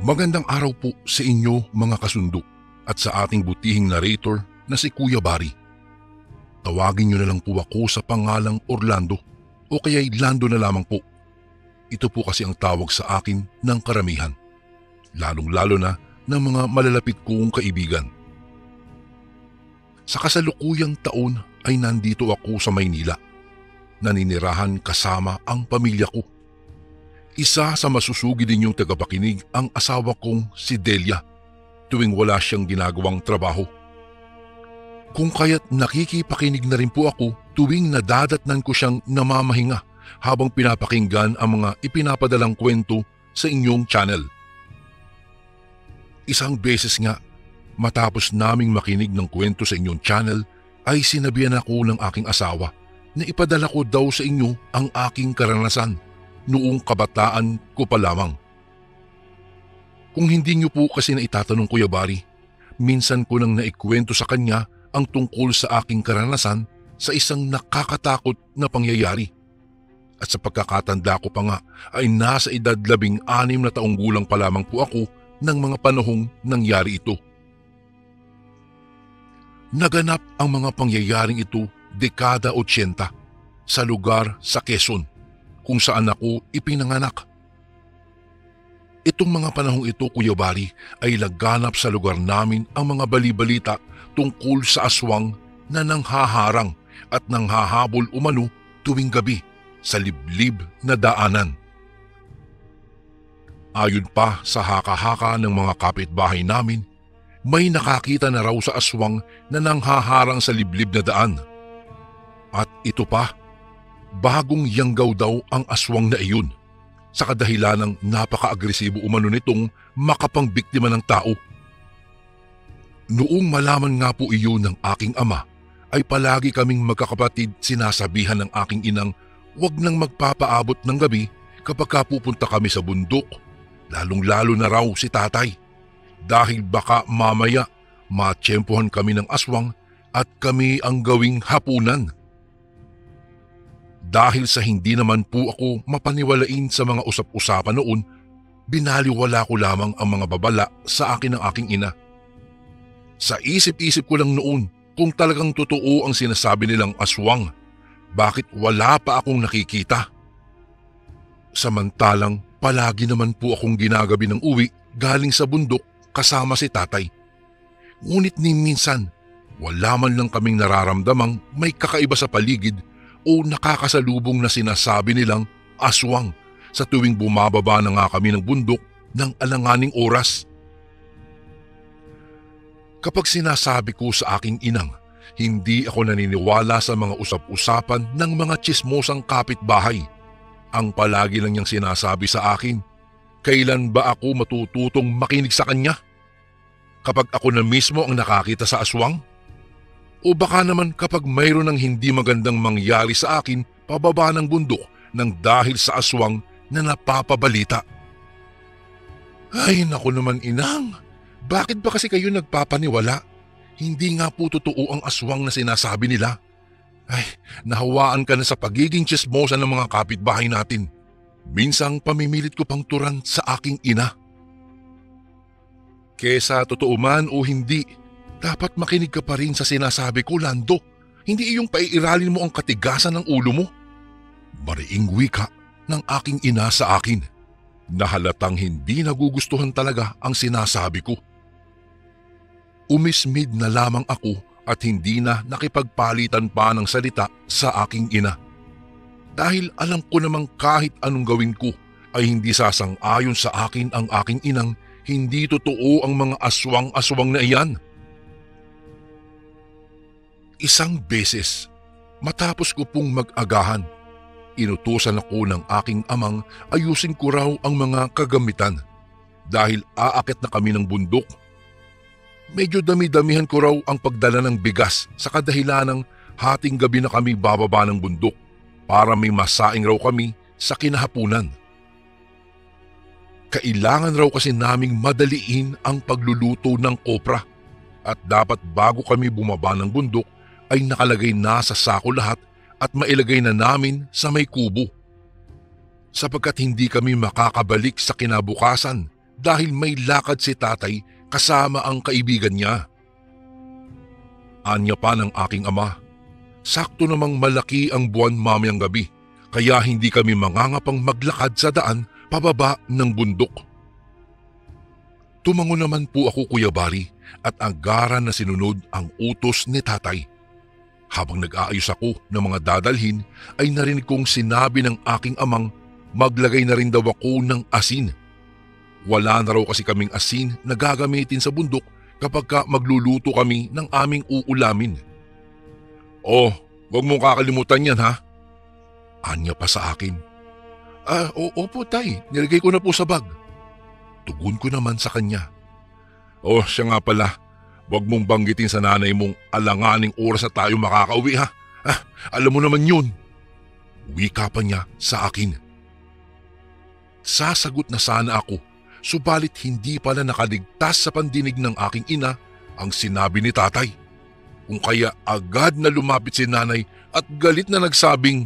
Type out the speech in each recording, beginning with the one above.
Magandang araw po sa inyo mga kasundo at sa ating butihing narrator na si Kuya Bari. Tawagin niyo na lang po ako sa pangalang Orlando o kaya'y Lando na lamang po. Ito po kasi ang tawag sa akin ng karamihan, lalong-lalo na ng mga malalapit kong kaibigan. Sa kasalukuyang taon ay nandito ako sa Maynila, naninirahan kasama ang pamilya ko. Isa sa masusugi din yung tagapakinig ang asawa kong si Delia tuwing wala siyang ginagawang trabaho. Kung kaya't nakikipakinig na rin po ako tuwing nadadatnan ko siyang namamahinga habang pinapakinggan ang mga ipinapadalang kwento sa inyong channel. Isang beses nga, matapos naming makinig ng kwento sa inyong channel ay sinabihan ako ng aking asawa na ipadala ko daw sa inyo ang aking karanasan noong kabataan ko pa lamang. Kung hindi niyo po kasi na itatanong Kuya Bari, minsan ko nang naikwento sa kanya ang tungkol sa aking karanasan sa isang nakakatakot na pangyayari. At sa pagkakatanda ko pa nga ay nasa edad 16 na taong gulang pa lamang po ako ng mga panahong nangyari ito. Naganap ang mga pangyayaring ito dekada 80 sa lugar sa Quezon kung saan ako ipinanganak. Itong mga panahong ito, Kuya Bari, ay laganap sa lugar namin ang mga bali-balita tungkol sa aswang na nanghaharang at nanghahabol umano tuwing gabi sa liblib na daanan. Ayon pa sa haka-haka ng mga kapitbahay namin, may nakakita na raw sa aswang na nanghaharang sa liblib na daan. At ito pa, bagong yanggaw daw ang aswang na iyon sa kadahilan ng napaka-agresibo umano nitong makapangbiktima ng tao. Noong malaman nga po iyon ng aking ama, ay palagi kaming magkakapatid sinasabihan ng aking inang huwag nang magpapaabot ng gabi kapag pupunta kami sa bundok, lalong-lalo na raw si tatay, dahil baka mamaya matsyempohan kami ng aswang at kami ang gawing hapunan. Dahil sa hindi naman po ako mapaniwalain sa mga usap-usapan noon, binaliwala ko lamang ang mga babala sa akin ng aking ina. Sa isip-isip ko lang noon kung talagang totoo ang sinasabi nilang aswang, bakit wala pa akong nakikita? Samantalang palagi naman po akong ginagabi ng uwi galing sa bundok kasama si tatay. Ngunit ni minsan, wala man lang kaming nararamdamang may kakaiba sa paligid o nakakasalubong na sinasabi nilang aswang sa tuwing bumababa na nga kami ng bundok ng alanganing oras. Kapag sinasabi ko sa aking inang, hindi ako naniniwala sa mga usap-usapan ng mga tsismosang kapitbahay. Ang palagi lang niyang sinasabi sa akin, kailan ba ako matututong makinig sa kanya? Kapag ako na mismo ang nakakita sa aswang? O baka naman kapag mayroon ng hindi magandang mangyari sa akin pababa ng bundok nang dahil sa aswang na napapabalita. Ay naku naman inang, bakit ba kasi kayo nagpapaniwala? Hindi nga po totoo ang aswang na sinasabi nila. Ay, nahawaan ka na sa pagiging tsismosa ng mga kapitbahay natin. Minsang pamimilit ko pang turan sa aking ina. Kesa totoo man o hindi, dapat makinig ka pa rin sa sinasabi ko, Lando. Hindi iyong paiiralin mo ang katigasan ng ulo mo. Mariing wika ng aking ina sa akin, na halatang hindi nagugustuhan talaga ang sinasabi ko. Umismid na lamang ako at hindi na nakipagpalitan pa ng salita sa aking ina. Dahil alam ko namang kahit anong gawin ko ay hindi sasang-ayon sa akin ang aking inang hindi totoo ang mga aswang-aswang na iyan. Isang beses, matapos ko pong mag-agahan, inutusan ako ng aking amang ayusin ko raw ang mga kagamitan dahil aakit na kami ng bundok. Medyo dami-damihan ko raw ang pagdala ng bigas sa kadahilan ng hating gabi na kami bababa ng bundok para may masaing raw kami sa kinahapunan. Kailangan raw kasi naming madaliin ang pagluluto ng kopra at dapat bago kami bumaba ng bundok ay nakalagay na sa sako lahat at mailagay na namin sa may kubo. Sapagkat hindi kami makakabalik sa kinabukasan dahil may lakad si tatay kasama ang kaibigan niya. Anya pa ng aking ama, sakto namang malaki ang buwan mamayang gabi, kaya hindi kami mangangapang maglakad sa daan pababa ng bundok. Tumango naman po ako, Kuya Bari, at agaran na sinunod ang utos ni tatay. Habang nag-aayos ako ng mga dadalhin ay narinig kong sinabi ng aking amang maglagay na rin daw ako ng asin. Wala na raw kasi kaming asin na gagamitin sa bundok kapag magluluto kami ng aming uulamin. "Oh, wag mong kakalimutan yan ha," anya pa sa akin. Opo tay, nilagay ko na po sa bag." Tugon ko naman sa kanya. "Oh, siya nga pala, wag mong banggitin sa nanay mong alanganing oras na tayo makakauwi ha. Alam mo naman yun." Wika pa niya sa akin. Sasagot na sana ako, subalit hindi pala nakaligtas sa pandinig ng aking ina ang sinabi ni tatay. Kung kaya agad na lumapit si nanay at galit na nagsabing,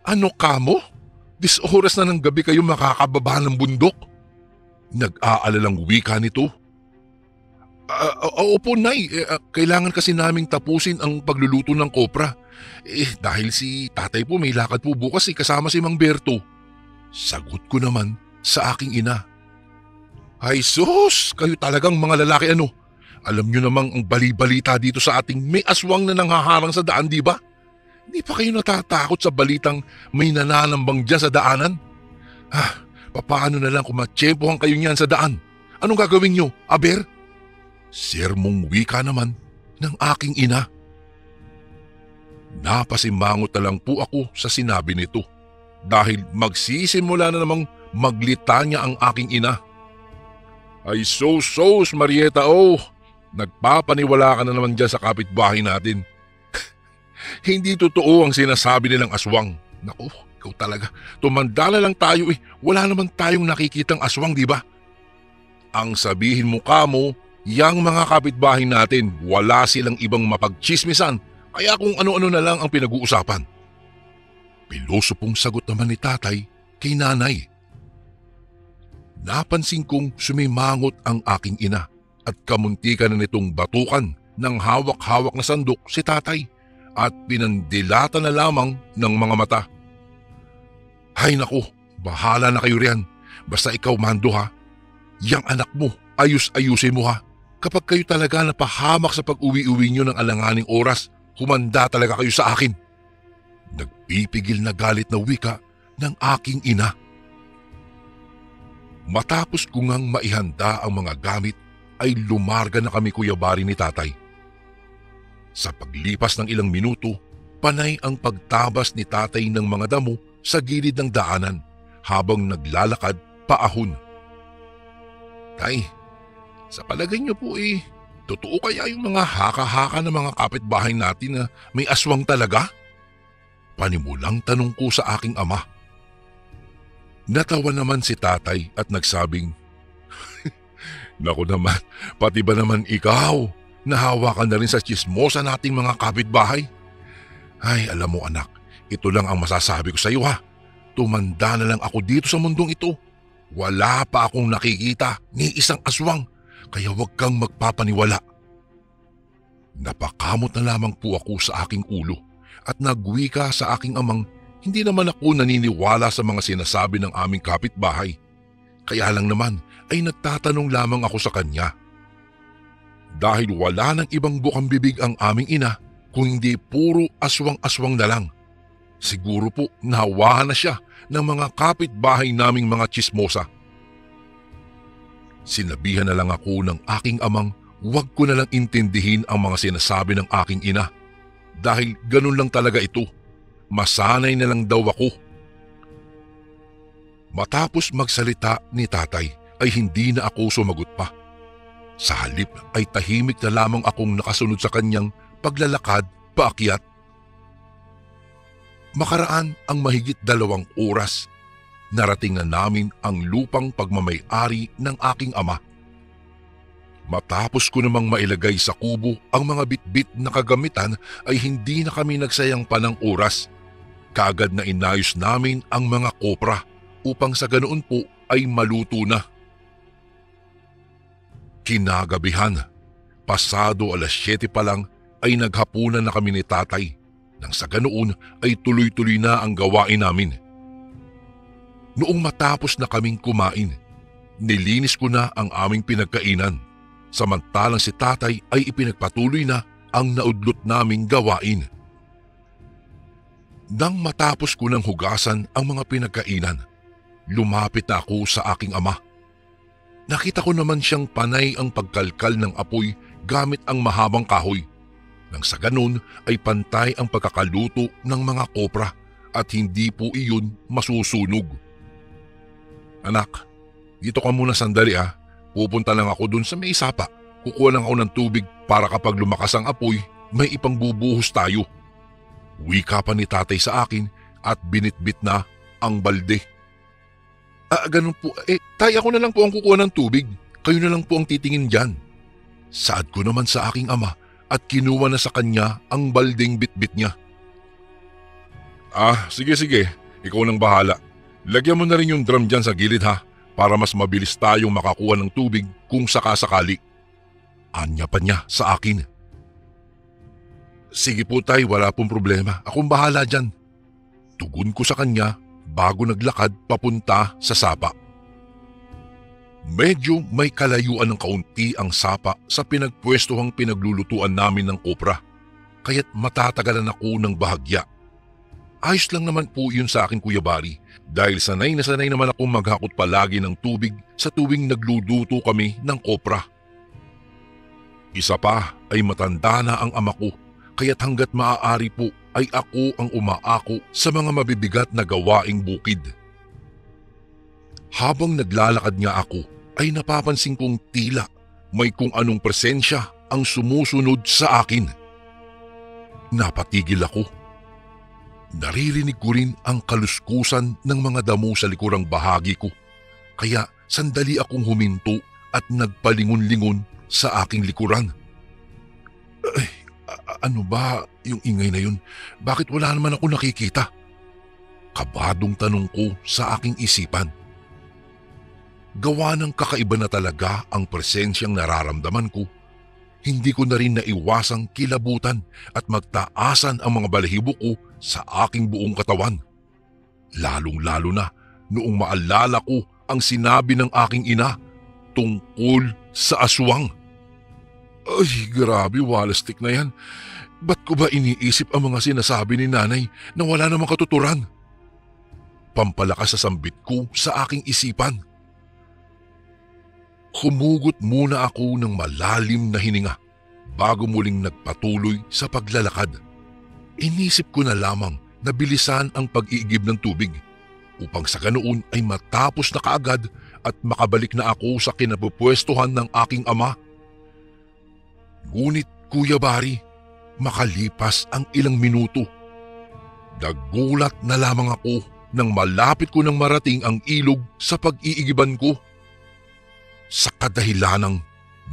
"Ano ka mo? Dis oras na ng gabi kayo makakababa ng bundok?" Nag-aalalang wika nito. Opo nay, kailangan kasi naming tapusin ang pagluluto ng kopra. Dahil si tatay po may lakad po bukas kasama si Mang Berto." Sagot ko naman sa aking ina. "Ay sus, kayo talagang mga lalaki ano. Alam nyo namang ang bali-balita dito sa ating may aswang na nanghaharang sa daan, di ba? Di pa kayo natatakot sa balitang may nananambang dyan sa daanan? Papaano na lang kung matsyempohan kayo niyan sa daan? Anong gagawin nyo, aber?" Sermong wika naman ng aking ina. Napasimangot na lang po ako sa sinabi nito dahil magsisimula na namang maglitanya ang aking ina. "Ay sos, Marieta, nagpapaniwala ka na naman dyan sa kapitbahay natin. Hindi totoo ang sinasabi nilang aswang. Naku, ikaw talaga. Tumanda na lang tayo Wala naman tayong nakikitang aswang, di ba? Ang sabihin mo kamo, yang mga kapitbahay natin, wala silang ibang mapagchismisan, kaya kung ano-ano na lang ang pinag-uusapan." Pilosopong sagot naman ni tatay kay nanay. Napansin kong sumimangot ang aking ina at kamuntikan na nitong batukan ng hawak-hawak na sandok si tatay at pinandilata na lamang ng mga mata. "Hay naku, bahala na kayo riyan. Basta ikaw Mando ha. Yang anak mo, ayus-ayusin mo ha. Kapag kayo talaga napahamak sa pag-uwi-uwi nyo ng alanganing oras, humanda talaga kayo sa akin." Nagpipigil na galit na wika ng aking ina. Matapos ko ngang maihanda ang mga gamit ay lumarga na kami, Kuya Bari, ni tatay. Sa paglipas ng ilang minuto, panay ang pagtabas ni tatay ng mga damo sa gilid ng daanan habang naglalakad paahon. "Tay, sa palagay niyo po totoo kaya yung mga haka-haka ng mga kapitbahay natin na may aswang talaga?" Panimulang tanong ko sa aking ama. Natawa naman si tatay at nagsabing, "Naku naman, pati ba naman ikaw? Nahawa ka na rin sa tsismosa nating mga kapitbahay? Ay, alam mo anak, ito lang ang masasabi ko sa iyo ha. Tumanda na lang ako dito sa mundong ito. Wala pa akong nakikita ni isang aswang, kaya huwag kang magpapaniwala." Napakamot na lamang po ako sa aking ulo at nagwika sa aking amang hindi naman ako naniniwala sa mga sinasabi ng aming kapitbahay. Kaya lang naman ay nagtatanong lamang ako sa kanya. Dahil wala nang ibang bukang bibig ang aming ina kung hindi puro aswang-aswang na lang. Siguro po nahawahan na siya ng mga kapitbahay naming mga tsismosa. Sinabihan na lang ako ng aking amang huwag ko na lang intindihin ang mga sinasabi ng aking ina. Dahil ganun lang talaga ito. Masanay na lang daw ako. Matapos magsalita ni tatay ay hindi na ako sumagot pa. Sa halip ay tahimik na lamang akong nakasunod sa kanyang paglalakad paakyat. Makaraan ang mahigit 2 oras, narating na namin ang lupang pagmamay-ari ng aking ama. Matapos ko namang mailagay sa kubo ang mga bitbit na kagamitan ay hindi na kami nagsayang pa ng oras. Kaagad na inayos namin ang mga kopra upang sa ganoon po ay maluto na. Kinagabihan, pasado 7:00 pa lang ay naghapunan na kami ni tatay. Nang sa ganoon ay tuloy-tuloy na ang gawain namin. Noong matapos na kaming kumain, nilinis ko na ang aming pinagkainan. Samantalang si tatay ay ipinagpatuloy na ang naudlot naming gawain. Nang matapos ko ng hugasan ang mga pinagkainan, lumapit na ako sa aking ama. Nakita ko naman siyang panay ang pagkalkal ng apoy gamit ang mahabang kahoy. Nang sa ganun ay pantay ang pagkakaluto ng mga kopra at hindi po iyon masusunog. Anak, dito ka muna sandali ah. Pupunta lang ako dun sa may sapa. Kukuha lang ako ng tubig para kapag lumakas ang apoy, may ipangbubuhos tayo. Wika pa ni tatay sa akin at binitbit na ang balde. Ganun po. Tay, ako na lang po ang kukuha ng tubig. Kayo na lang po ang titingin dyan. Saad ko naman sa aking ama at kinuha na sa kanya ang baldeng bitbit niya. Sige. Ikaw nang bahala. Lagyan mo na rin yung drum dyan sa gilid ha, para mas mabilis tayong makakuha ng tubig kung sakasakali. Anya pa niya sa akin. Sige po tay, wala pong problema. Akong bahala dyan. Tugon ko sa kanya bago naglakad papunta sa sapa. Medyo may kalayuan ng kaunti ang sapa sa pinagpwestuhang pinaglulutuan namin ng kopra, kaya't matatagalan ako ng bahagya. Ayos lang naman po yun sa akin, Kuya Bari, dahil sanay na sanay naman akong maghakot palagi ng tubig sa tuwing nagluluto kami ng kopra. Isa pa ay matanda na ang ama ko, kaya't hanggat maaari po ay ako ang umaako sa mga mabibigat na gawaing bukid. Habang naglalakad nga ako ay napapansin kong tila may kung anong presensya ang sumusunod sa akin. Napatigil ako. Naririnig ko rin ang kaluskusan ng mga damo sa likurang bahagi ko, kaya sandali akong huminto at nagpalingon-lingon sa aking likuran. Ano ba yung ingay na yun? Bakit wala naman ako nakikita? Kabadong tanong ko sa aking isipan. Gawa ng kakaiba na talaga ang presensyang nararamdaman ko, hindi ko na rin naiwasang kilabutan at magtaasan ang mga balahibo ko sa aking buong katawan. Lalong-lalo na noong maalala ko ang sinabi ng aking ina tungkol sa aswang. Ay, grabe, walastik na yan. Ba't ko ba iniisip ang mga sinasabi ni nanay na wala namang katuturan? Pampalakas sa sambit ko sa aking isipan. Humugot muna ako ng malalim na hininga bago muling nagpatuloy sa paglalakad. Inisip ko na lamang na bilisan ang pag-iigib ng tubig upang sa ganoon ay matapos na kaagad at makabalik na ako sa kinapupwestuhan ng aking ama. Ngunit Kuya Bari, makalipas ang ilang minuto, nagulat na lamang ako nang malapit ko nang marating ang ilog sa pag-iigiban ko. Sa kadahilanang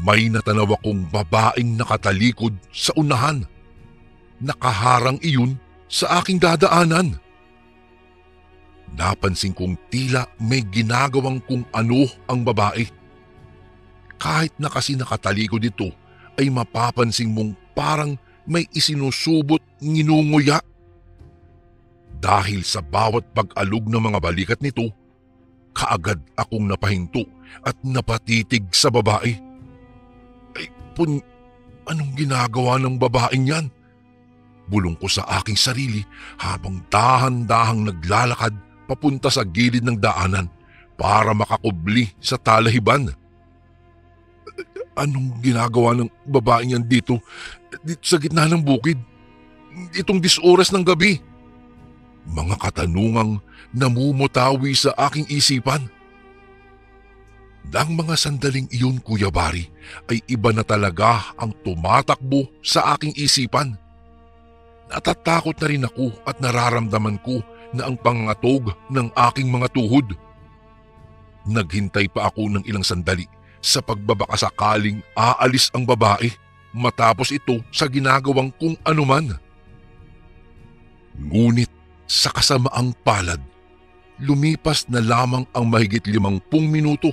may natanaw akong babaeng nakatalikod sa unahan. Nakaharang iyon sa aking dadaanan. Napansin kong tila may ginagawang kung ano ang babae. Kahit na kasi nakatalikod ito, ay mapapansin mong parang may isinusubot nginunguya. Dahil sa bawat pag-alog ng mga balikat nito, kaagad akong napahinto at napatitig sa babae. Anong ginagawa ng babaeng yan? Bulong ko sa aking sarili habang dahan-dahang naglalakad papunta sa gilid ng daanan para makakubli sa talahiban. Anong ginagawa ng babaeng yan dito sa gitna ng bukid? Itong 10 oras ng gabi. Mga katanungang namumutawi sa aking isipan. Nang mga sandaling iyon, Kuya Bari, ay iba na talaga ang tumatakbo sa aking isipan. Natatakot na rin ako at nararamdaman ko na ang pangatog ng aking mga tuhod. Naghintay pa ako ng ilang sandali sa pagbabakasakaling aalis ang babae matapos ito sa ginagawang kung anuman. Ngunit sa kasamaang palad, lumipas na lamang ang mahigit 50 minuto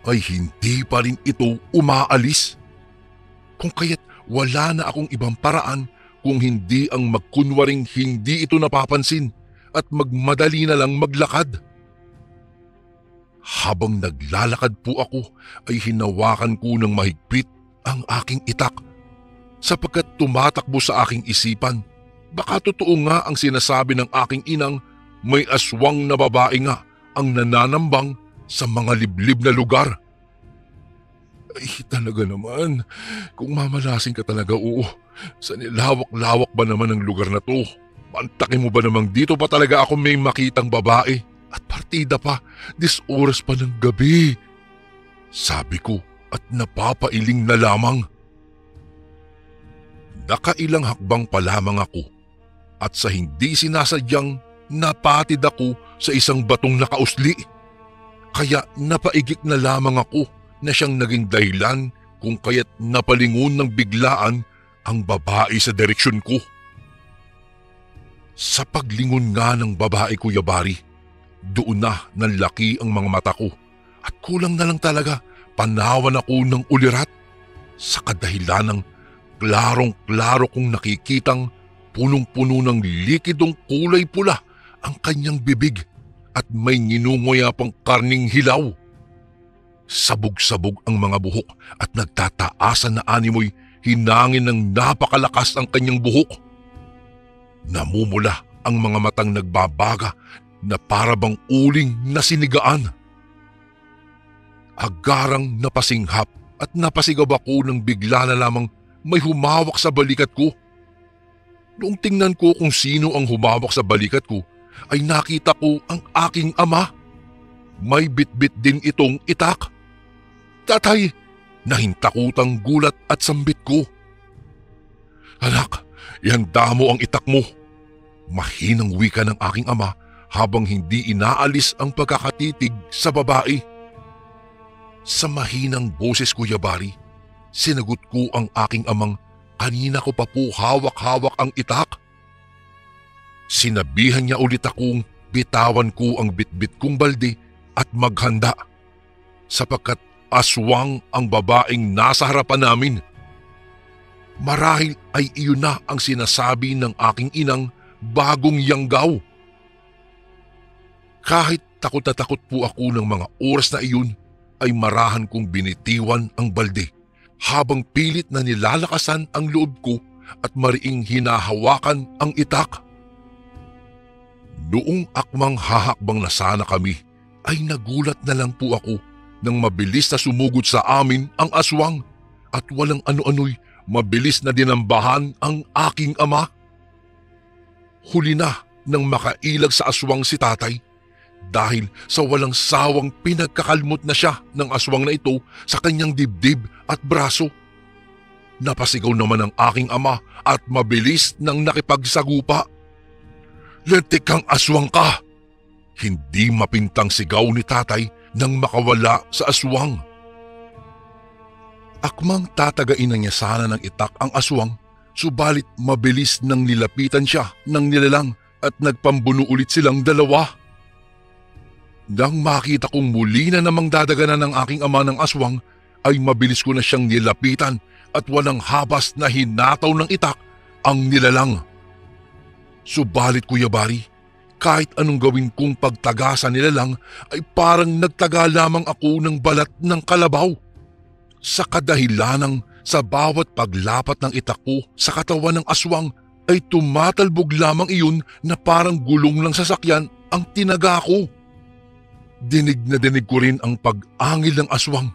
ay hindi pa rin ito umaalis. Kung kaya't wala na akong ibang paraan kung hindi ang magkunwaring hindi ito napapansin at magmadali na lang maglakad. Habang naglalakad po ako ay hinawakan ko ng mahigpit ang aking itak sapagkat tumatakbo sa aking isipan. Baka totoo nga ang sinasabi ng aking inang may aswang na babae nga ang nananambang sa mga liblib na lugar. Ay talaga naman, kung mamalasin ka talaga, oo. Sa nilawak-lawak ba naman ang lugar na to? Pantakin mo ba namang dito pa talaga ako may makitang babae? At partida pa, oras pa ng gabi. Sabi ko at napapailing na lamang. Nakailang hakbang pa lamang ako at sa hindi sinasadyang napatid ako sa isang batong nakausli. Kaya napaigik na lamang ako na siyang naging dahilan kung kaya't napalingon ng biglaan ang babae sa direksyon ko. Sa paglingon nga ng babae, Kuya Bari, doon na nanlaki ang mga mata ko at kulang na lang talaga panawan ako ng ulirat sa kadahilan ng klarong-klaro kong nakikitang punong-puno ng likidong kulay pula ang kanyang bibig at may nginunguya pang karning hilaw. Sabog-sabog ang mga buhok at nagtataasan na animoy hinangin ng napakalakas ang kanyang buhok. Namumula ang mga matang nagbabaga na parabang uling na sinigaan. Agarang napasinghap at napasigaw ako nang bigla na lamang may humawak sa balikat ko. Noong tingnan ko kung sino ang humawak sa balikat ko, ay nakita ko ang aking ama. May bitbit din itong itak. Tatay, nahintakutang gulat at sambit ko. Anak, ihanda mo ang itak mo. Mahinang wika ng aking ama habang hindi inaalis ang pagkakatitig sa babae. Sa mahinang boses, Kuya Bari, sinagot ko ang aking amang kanina ko pa po hawak-hawak ang itak. Sinabihan niya ulit akong bitawan ko ang bitbit kong balde at maghanda sapagkat aswang ang babaeng nasa harapan namin. Marahil ay iyon na ang sinasabi ng aking inang bagong yanggaw. Kahit takot na takot po ako ng mga oras na iyon, ay marahan kong binitiwan ang balde habang pilit na nilalakasan ang loob ko at mariing hinahawakan ang itak. Noong akmang hahakbang na sana kami, ay nagulat na lang po ako nang mabilis na sumugod sa amin ang aswang at walang ano-ano'y mabilis na dinambahan ang aking ama. Huli na nang makailag sa aswang si tatay dahil sa walang sawang pinagkakalmot na siya ng aswang na ito sa kanyang dibdib at braso. Napasigaw naman ang aking ama at mabilis nang nakipagsagupa. "Lentik kang aswang ka!" Hindi mapintang sigaw ni tatay nang makawala sa aswang. Akmang tatagain na niya sana ng itak ang aswang, subalit mabilis nang nilapitan siya ng nilalang at nagpambuno ulit silang dalawa. Nang makita kong muli na namang dadaganan ng aking ama ng aswang, ay mabilis ko na siyang nilapitan at walang habas na hinataw ng itak ang nilalang. Subalit, Kuya Bari, kahit anong gawin kong pagtaga sa nilalang ay parang nagtaga lamang ako ng balat ng kalabaw. Sa kadahilanang sa bawat paglapat ng itak ko sa katawan ng aswang ay tumatalbog lamang iyon na parang gulong ng sasakyan ang tinaga ko. Dinig na dinig ko rin ang pag-angil ng aswang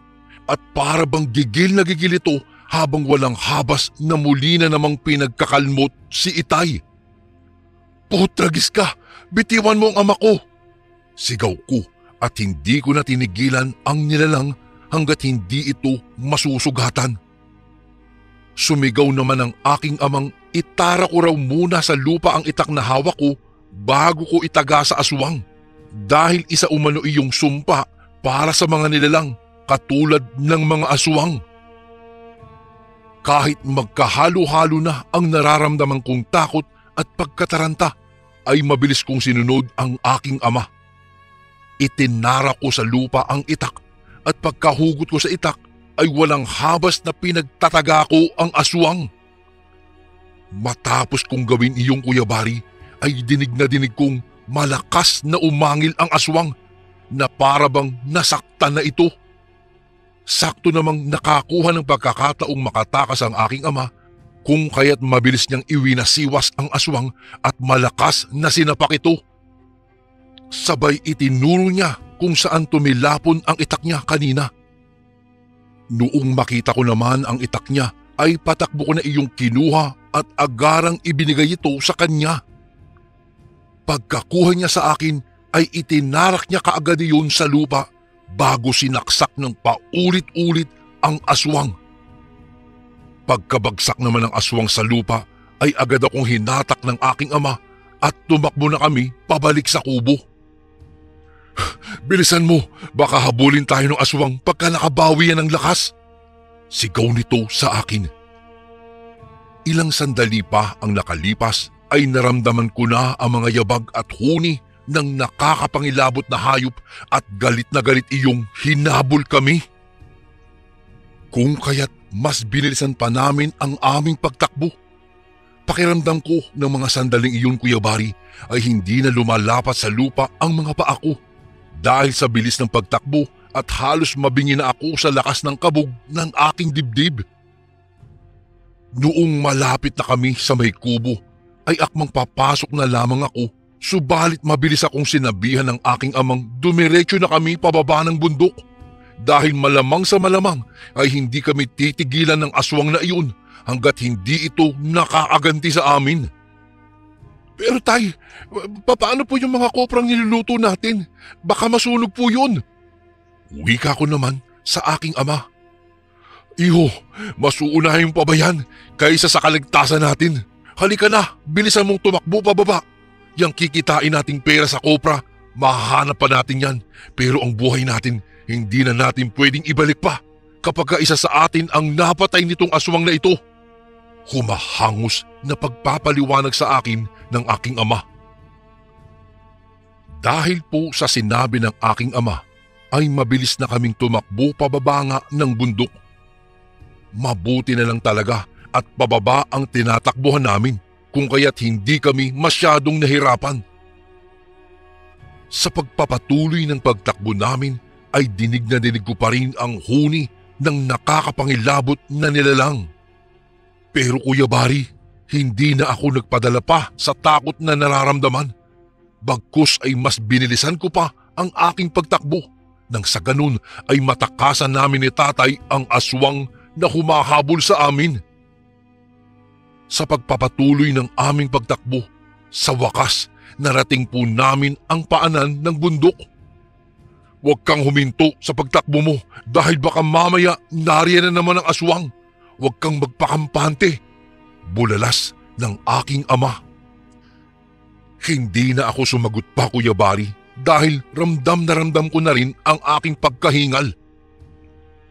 at para bang gigil na gigil ito habang walang habas na muli na namang pinagkakalmot si Itay. "Putragis ka! Bitiwan mo ang ama ko!" Sigaw ko at hindi ko na tinigilan ang nilalang hanggat hindi ito masusugatan. Sumigaw naman ang aking amang itara ko raw muna sa lupa ang itak na hawak ko bago ko itaga sa aswang. Dahil isa umano iyong sumpa para sa mga nilalang katulad ng mga aswang. Kahit magkahalo-halo na ang nararamdaman kong takot at pagkataranta, ay mabilis kong sinunod ang aking ama. Itinara ko sa lupa ang itak at pagkahugot ko sa itak ay walang habas na pinagtataga ko ang aswang. Matapos kong gawin iyong Kuya Bari ay dinig na dinig kong malakas na umangil ang aswang na para bang nasaktan na ito. Sakto namang nakakuha ng pagkakataong makatakas ang aking ama kung kaya't mabilis niyang iwinasiwas ang aswang at malakas na sinapak ito. Sabay itinuro niya kung saan tumilapon ang itak niya kanina. Noong makita ko naman ang itak niya ay patakbo ko na iyong kinuha at agarang ibinigay ito sa kanya. Pagkakuha niya sa akin ay itinarak niya kaagad iyon sa lupa bago sinaksak ng paulit-ulit ang aswang. Pagkabagsak naman ng aswang sa lupa ay agad akong hinatak ng aking ama at tumakbo na kami pabalik sa kubo. "Bilisan mo, baka habulin tayo ng aswang pagka nakabawi yan ng lakas," sigaw nito sa akin. Ilang sandali pa ang nakalipas ay naramdaman ko na ang mga yabag at huni ng nakakapangilabot na hayop at galit na galit iyong hinabol kami. Kung kaya't mas binilisan pa namin ang aming pagtakbo. Pakiramdam ko ng mga sandaling iyon, Kuya Bari, ay hindi na lumalapat sa lupa ang mga paa ko dahil sa bilis ng pagtakbo at halos mabingi na ako sa lakas ng kabog ng aking dibdib. Noong malapit na kami sa may kubo, ay akmang papasok na lamang ako, subalit mabilis akong sinabihan ng aking amang dumiretso na kami pababa ng bundok dahil malamang sa malamang ay hindi kami titigilan ng aswang na iyon hanggat hindi ito nakaaganti sa amin. "Pero tay, paano po yung mga koprang niluluto natin? Baka masunog po yun," wika ko naman sa aking ama. "Iho, mas uunahin pa ba yan kaysa sa kaligtasan natin? Halika na, bilisan mong tumakbo pababa. Yang kikitain nating pera sa kopra, mahahanap pa natin yan. Pero ang buhay natin, hindi na natin pwedeng ibalik pa kapag isa sa atin ang napatay nitong aswang na ito." Humahangos na pagpapaliwanag sa akin ng aking ama. Dahil po sa sinabi ng aking ama, ay mabilis na kaming tumakbo pababa nga ng bundok. Mabuti na lang talaga at pababa ang tinatakbuhan namin kung kaya't hindi kami masyadong nahirapan. Sa pagpapatuloy ng pagtakbo namin ay dinig na dinig ko pa rin ang huni ng nakakapangilabot na nilalang. Pero Kuya Bari, hindi na ako nagpadala pa sa takot na nararamdaman. Bagkus ay mas binilisan ko pa ang aking pagtakbo nang sa ganun ay matakasan namin ni tatay ang aswang na humahabol sa amin. Sa pagpapatuloy ng aming pagtakbo, sa wakas narating po namin ang paanan ng bundok. "Huwag kang huminto sa pagtakbo mo dahil baka mamaya nariyan na naman ang aswang. Huwag kang magpakampante," bulalas ng aking ama. Hindi na ako sumagot pa, Kuya Bari, dahil ramdam ko na rin ang aking pagkahingal.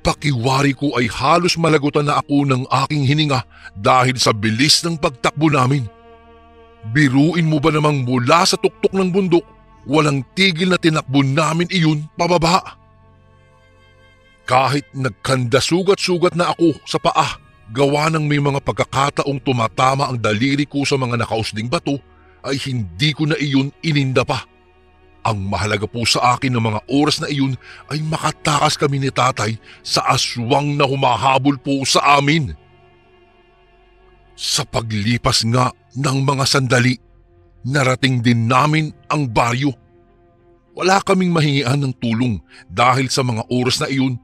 Pakiwari ko ay halos malagutan na ako ng aking hininga dahil sa bilis ng pagtakbo namin. Biruin mo ba namang mula sa tuktok ng bundok, walang tigil na tinakbo namin iyon pababa. Kahit nagkandasugat-sugat na ako sa paa, gawa ng may mga pagkakataong tumatama ang daliri ko sa mga nakausling bato, ay hindi ko na iyon ininda pa. Ang mahalaga po sa akin ng mga oras na iyon ay makatakas kami ni tatay sa aswang na humahabol po sa amin. Sa paglipas nga ng mga sandali, narating din namin ang baryo. Wala kaming mahingian ng tulong dahil sa mga oras na iyon,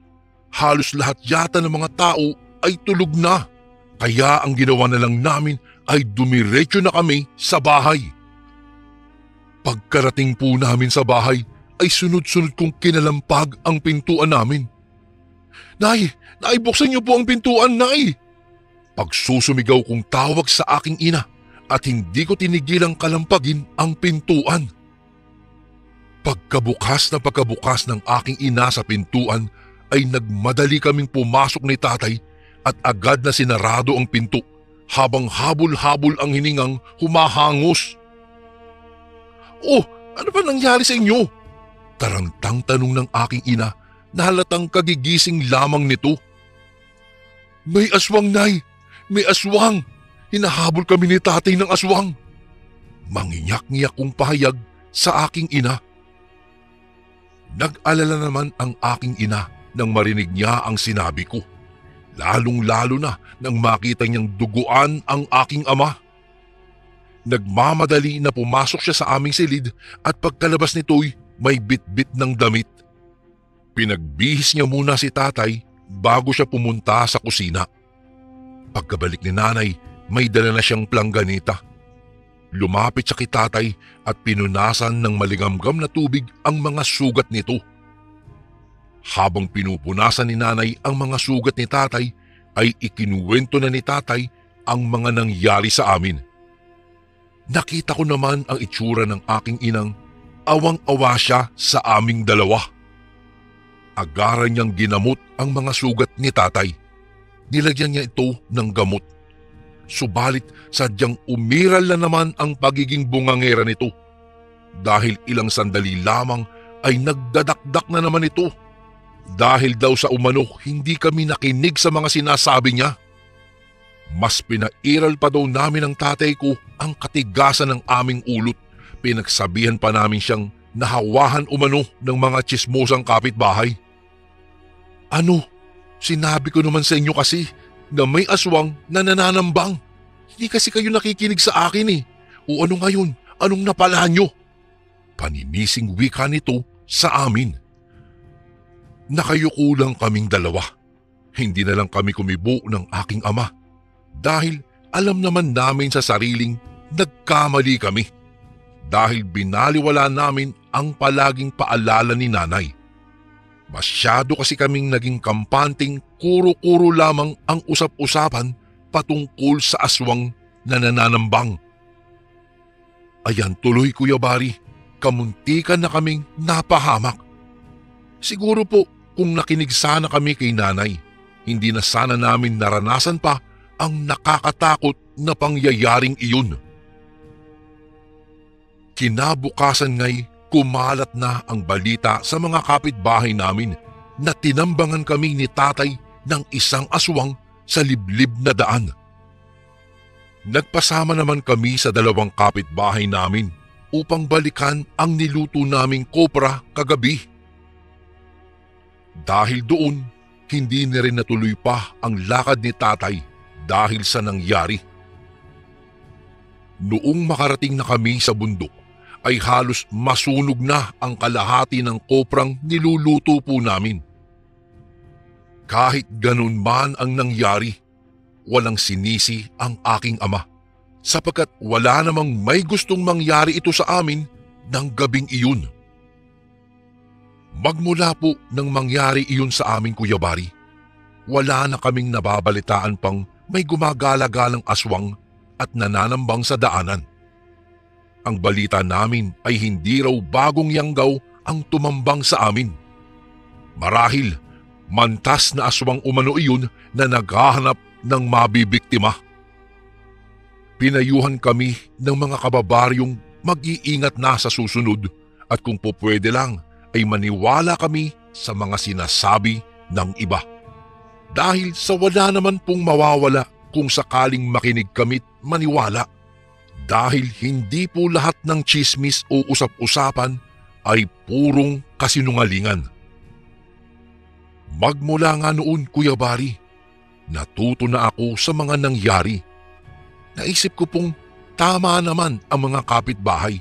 halos lahat yata ng mga tao ay tulog na. Kaya ang ginawa na lang namin ay dumiretso na kami sa bahay. Pagkarating po namin sa bahay ay sunod-sunod kong kinalampag ang pintuan namin. Nay, buksan niyo po ang pintuan, Nay!" Pagsusumigaw kong tawag sa aking ina at hindi ko tinigilang kalampagin ang pintuan. Pagkabukas ng aking ina sa pintuan ay nagmadali kaming pumasok ni tatay at agad na sinarado ang pinto habang habol-habol ang hiningang humahangos. "Oh, ano ba nangyari sa inyo?" Tarantang tanong ng aking ina na halatang kagigising lamang nito. May aswang, Nay! May aswang! Hinahabol kami ni tatay ng aswang! Manginyak-ngiyak kong pahayag sa aking ina. Nag-alala naman ang aking ina nang marinig niya ang sinabi ko. Lalong-lalo na nang makita niyang duguan ang aking ama. Nagmamadali na pumasok siya sa aming silid at pagkalabas nito'y may bitbit ng damit. Pinagbihis niya muna si tatay bago siya pumunta sa kusina. Pagkabalik ni nanay, may dala na siyang plangganita. Lumapit siya kay tatay at pinunasan ng maligamgam na tubig ang mga sugat nito. Habang pinupunasan ni nanay ang mga sugat ni tatay, ay ikinuwento na ni tatay ang mga nangyari sa amin. Nakita ko naman ang itsura ng aking inang awang-awa siya sa aming dalawa. Agaran niyang ginamot ang mga sugat ni tatay. Nilagyan niya ito ng gamot. Subalit sadyang umiral na naman ang pagiging bungangera nito. Dahil ilang sandali lamang ay nagdadakdak na naman ito. Dahil daw sa umano hindi kami nakinig sa mga sinasabi niya. Mas pinairal pa daw namin ng tatay ko ang katigasan ng aming ulot. Pinagsabihan pa namin siyang nahawahan umano ng mga tsismosang kapitbahay. Ano? Sinabi ko naman sa inyo kasi na may aswang na nananambang. Hindi kasi kayo nakikinig sa akin eh. O ano ngayon? Anong napala nyo? Paninising wika nito sa amin. Nakayuko lang kaming dalawa. Hindi na lang kami kumibo ng aking ama. Dahil alam naman namin sa sariling nagkamali kami. Dahil binaliwala namin ang palaging paalala ni nanay. Masyado kasi kaming naging kampanting kuro-kuro lamang ang usap-usapan patungkol sa aswang na nananambang. Ayan tuloy, Kuya Bari, kamuntikan na kaming napahamak. Siguro po kung nakinig sana kami kay nanay, hindi na sana namin naranasan pa ang nakakatakot na pangyayaring iyon. Kinabukasan nga'y kumalat na ang balita sa mga kapitbahay namin na tinambangan kami ni tatay ng isang aswang sa liblib na daan. Nagpasama naman kami sa dalawang kapitbahay namin upang balikan ang niluto naming kopra kagabi. Dahil doon, hindi na rin natuloy pa ang lakad ni tatay dahil sa nangyari. Noong makarating na kami sa bundok, ay halos masunog na ang kalahati ng koprang niluluto po namin. Kahit ganun man ang nangyari, walang sinisi ang aking ama sapagkat wala namang may gustong mangyari ito sa amin ng gabing iyon. Magmula po nang mangyari iyon sa amin, Kuya Bari, wala na kaming nababalitaan pang may gumagala-galang aswang at nananambang sa daanan. Ang balita namin ay hindi raw bagong yanggaw ang tumambang sa amin. Marahil, mantas na aswang umano iyon na naghahanap ng mabibiktima. Pinayuhan kami ng mga kababaryong mag-iingat na sa susunod at kung pupwede lang ay maniwala kami sa mga sinasabi ng iba. Dahil sa wala naman pong mawawala kung sakaling makinig kami't maniwala. Dahil hindi po lahat ng tsismis o usap-usapan ay purong kasinungalingan. Magmula nga noon, Kuya Bari, natuto na ako sa mga nangyari. Naisip ko pong tama naman ang mga kapitbahay.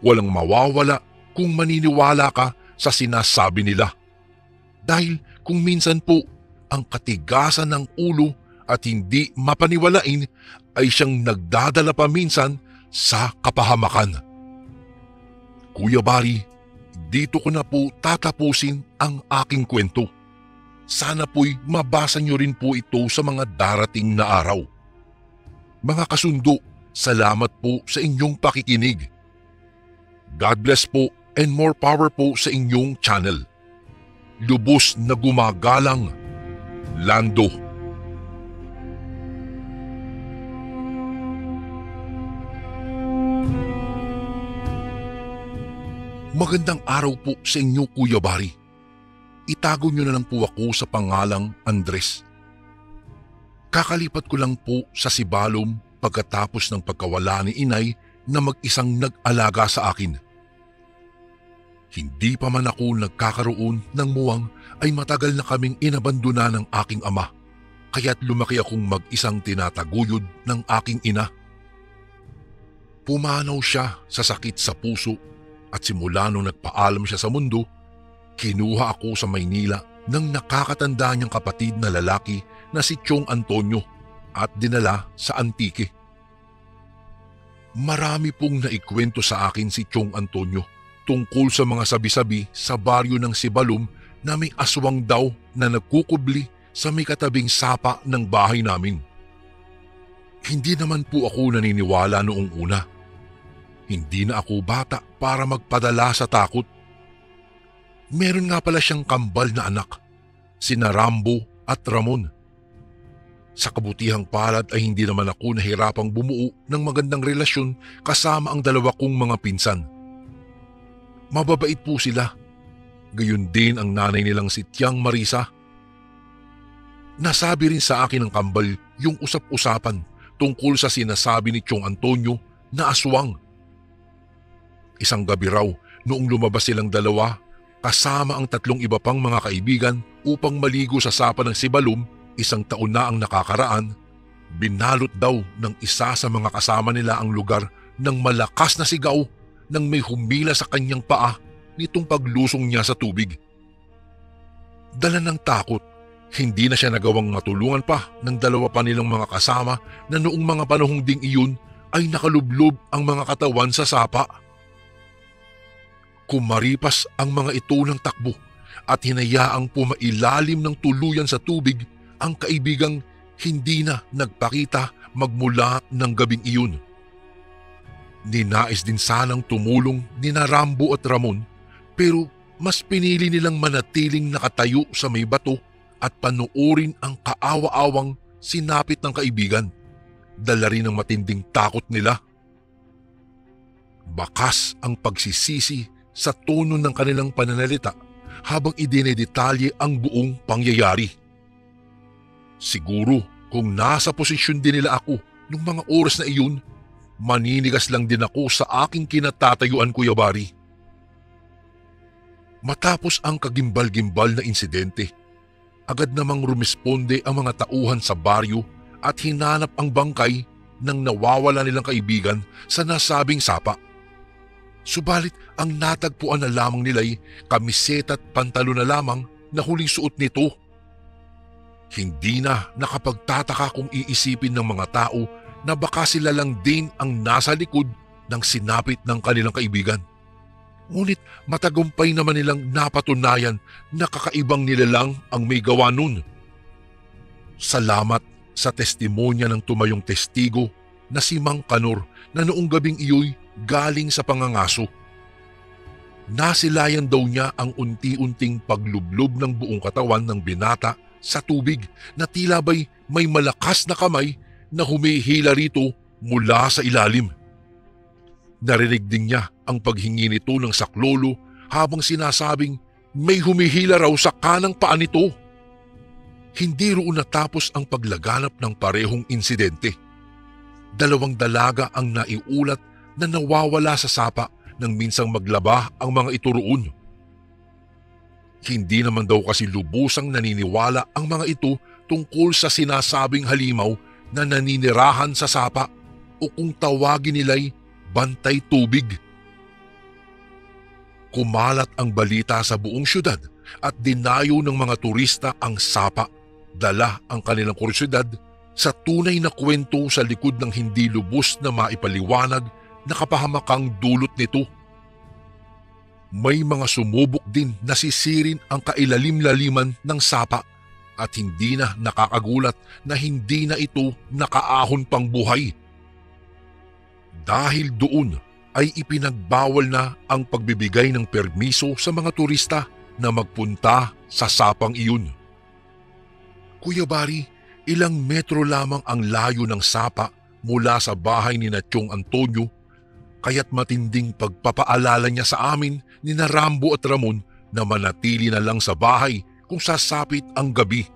Walang mawawala kung maniniwala ka sa sinasabi nila. Dahil kung minsan po ang katigasan ng ulo at hindi mapaniwalain ay siyang nagdadala pa minsan sa kapahamakan. Kuya Bari, dito ko na po tatapusin ang aking kwento. Sana po'y mabasa niyo rin po ito sa mga darating na araw. Mga kasundo, salamat po sa inyong pakikinig. God bless po and more power po sa inyong channel. Lubos na gumagalang, Lando. Magandang araw po sa inyo, Kuya Bari. Itago niyo na lang po ako sa pangalang Andres. Kakalipat ko lang po sa Sibalom pagkatapos ng pagkawala ni inay na mag-isang nag-alaga sa akin. Hindi pa man ako nagkakaroon ng muwang ay matagal na kaming inabandona ng aking ama, kaya't lumaki akong mag-isang tinataguyod ng aking ina. Pumanaw siya sa sakit sa puso at simula nung nagpaalam siya sa mundo, kinuha ako sa Maynila ng nakakatanda niyang kapatid na lalaki na si Chong Antonio at dinala sa Antique. Marami pong naikwento sa akin si Chong Antonio tungkol sa mga sabi-sabi sa baryo ng Sibalom na may aswang daw na nagkukubli sa may katabing sapa ng bahay namin. Hindi naman po ako naniniwala noong una. Hindi na ako bata para magpadala sa takot. Meron nga pala siyang kambal na anak, sina Rambo at Ramon. Sa kabutihang palad ay hindi naman ako nahirapang bumuo ng magandang relasyon kasama ang dalawa kong mga pinsan. Mababait po sila. Gayun din ang nanay nilang si Tiang Marisa. Nasabi rin sa akin ng kambal yung usap-usapan tungkol sa sinasabi ni Chong Antonio na aswang. Isang gabi raw noong lumabas silang dalawa kasama ang 3 iba pang mga kaibigan upang maligo sa sapa ng Sibalom, 1 taon na ang nakakaraan, binalot daw ng isa sa mga kasama nila ang lugar ng malakas na sigaw nang may humila sa kanyang paa nitong paglusong niya sa tubig. Dala ng takot, hindi na siya nagawang matulungan pa ng 2 pa nilang mga kasama na noong mga panahong ding iyon ay nakalublob ang mga katawan sa sapa. Kumaripas ang mga ito ng takbo at hinayaang pumailalim ng tuluyan sa tubig ang kaibigang hindi na nagpakita magmula ng gabing iyon. Ninais din sanang tumulong nina Rambo at Ramon pero mas pinili nilang manatiling nakatayo sa may bato at panuorin ang kaawa-awang sinapit ng kaibigan, dala rin ng matinding takot nila. Bakas ang pagsisisi sa tono ng kanilang pananalita habang idinidetalye ang buong pangyayari. Siguro kung nasa posisyon din nila ako nung mga oras na iyon, maninigas lang din ako sa aking kinatatayuan, Kuya Bari. Matapos ang kagimbal-gimbal na insidente, agad namang rumisponde ang mga tauhan sa baryo at hinanap ang bangkay ng nawawala nilang kaibigan sa nasabing sapa. Subalit ang natagpuan na lamang nila'y kamiseta at pantalon na lamang na huling suot nito. Hindi na nakapagtataka kung iisipin ng mga tao na baka sila lang din ang nasa likod ng sinapit ng kanilang kaibigan. Ngunit matagumpay naman nilang napatunayan na kakaibang nilalang ang may gawa nun. Salamat sa testimonya ng tumayong testigo na si Mang Kanor na noong gabing iyo'y galing sa pangangaso. Nasilayan daw niya ang unti-unting paglublob ng buong katawan ng binata sa tubig na tila ba'y may malakas na kamay na humihila rito mula sa ilalim. Narinig din niya ang paghingi nito ng saklolo habang sinasabing may humihila raw sa kanang paa nito. Hindi roon natapos ang paglaganap ng parehong insidente. 2 dalaga ang naiulat na nawawala sa sapa nang minsang maglaba ang mga ito roon. Hindi naman daw kasi lubusang naniniwala ang mga ito tungkol sa sinasabing halimaw na naninirahan sa sapa o kung tawagin nila'y bantay tubig. Kumalat ang balita sa buong syudad at dinayo ng mga turista ang sapa, dala ang kanilang kuryosidad sa tunay na kwento sa likod ng hindi lubos na maipaliwanag na kapahamakang dulot nito. May mga sumubok din na sisirin ang kailalim-laliman ng sapa at hindi na nakakagulat na hindi na ito nakaahon pang buhay. Dahil doon ay ipinagbawal na ang pagbibigay ng permiso sa mga turista na magpunta sa sapang iyon. Kuya Bari, ilang metro lamang ang layo ng sapa mula sa bahay ni Chong Antonio kaya't matinding pagpapaalala niya sa amin ni na Rambo at Ramon na manatili na lang sa bahay kung sasapit ang gabi.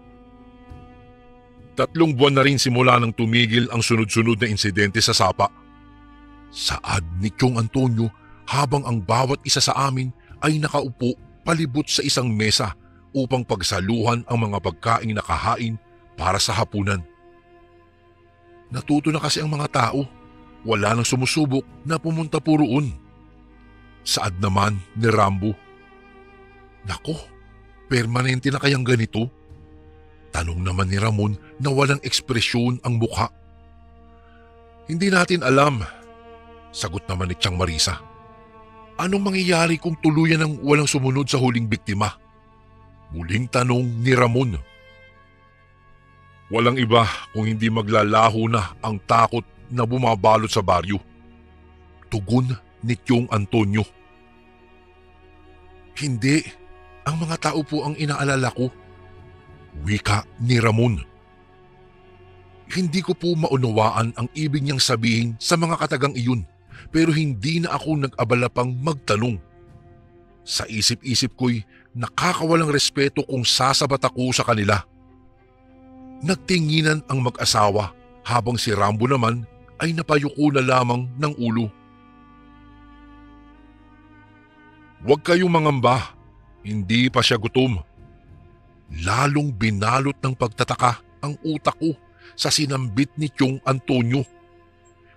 3 buwan na rin simula nang tumigil ang sunod-sunod na insidente sa Sapa. Saad ni Chong Antonio habang ang bawat isa sa amin ay nakaupo palibot sa isang mesa upang pagsaluhan ang mga pagkaing nakahain para sa hapunan. Natuto na kasi ang mga tao, wala nang sumusubok na pumunta po roon. Saad naman ni Rambo. Nako, permanente na kayang ganito? Tanong naman ni Ramon na walang ekspresyon ang mukha. Hindi natin alam, sagot naman ni Tiang Marisa. Anong mangyayari kung tuluyan ng walang sumunod sa huling biktima? Muling tanong ni Ramon. Walang iba kung hindi maglalaho na ang takot na bumabalot sa baryo. Tugon ni Tiong Antonio. Hindi, ang mga tao po ang inaalala ko. Wika ni Ramon. Hindi ko po maunawaan ang ibig niyang sabihin sa mga katagang iyon, pero hindi na ako nag-abala pang magtanong. Sa isip-isip ko'y nakakawalang respeto kung sasabat ako sa kanila. Nagtinginan ang mag-asawa habang si Rambo naman ay napayuko na lamang ng ulo. Huwag kayong mangamba, hindi pa siya gutom. Lalong binalot ng pagtataka ang utak ko sa sinambit ni Tiong Antonio.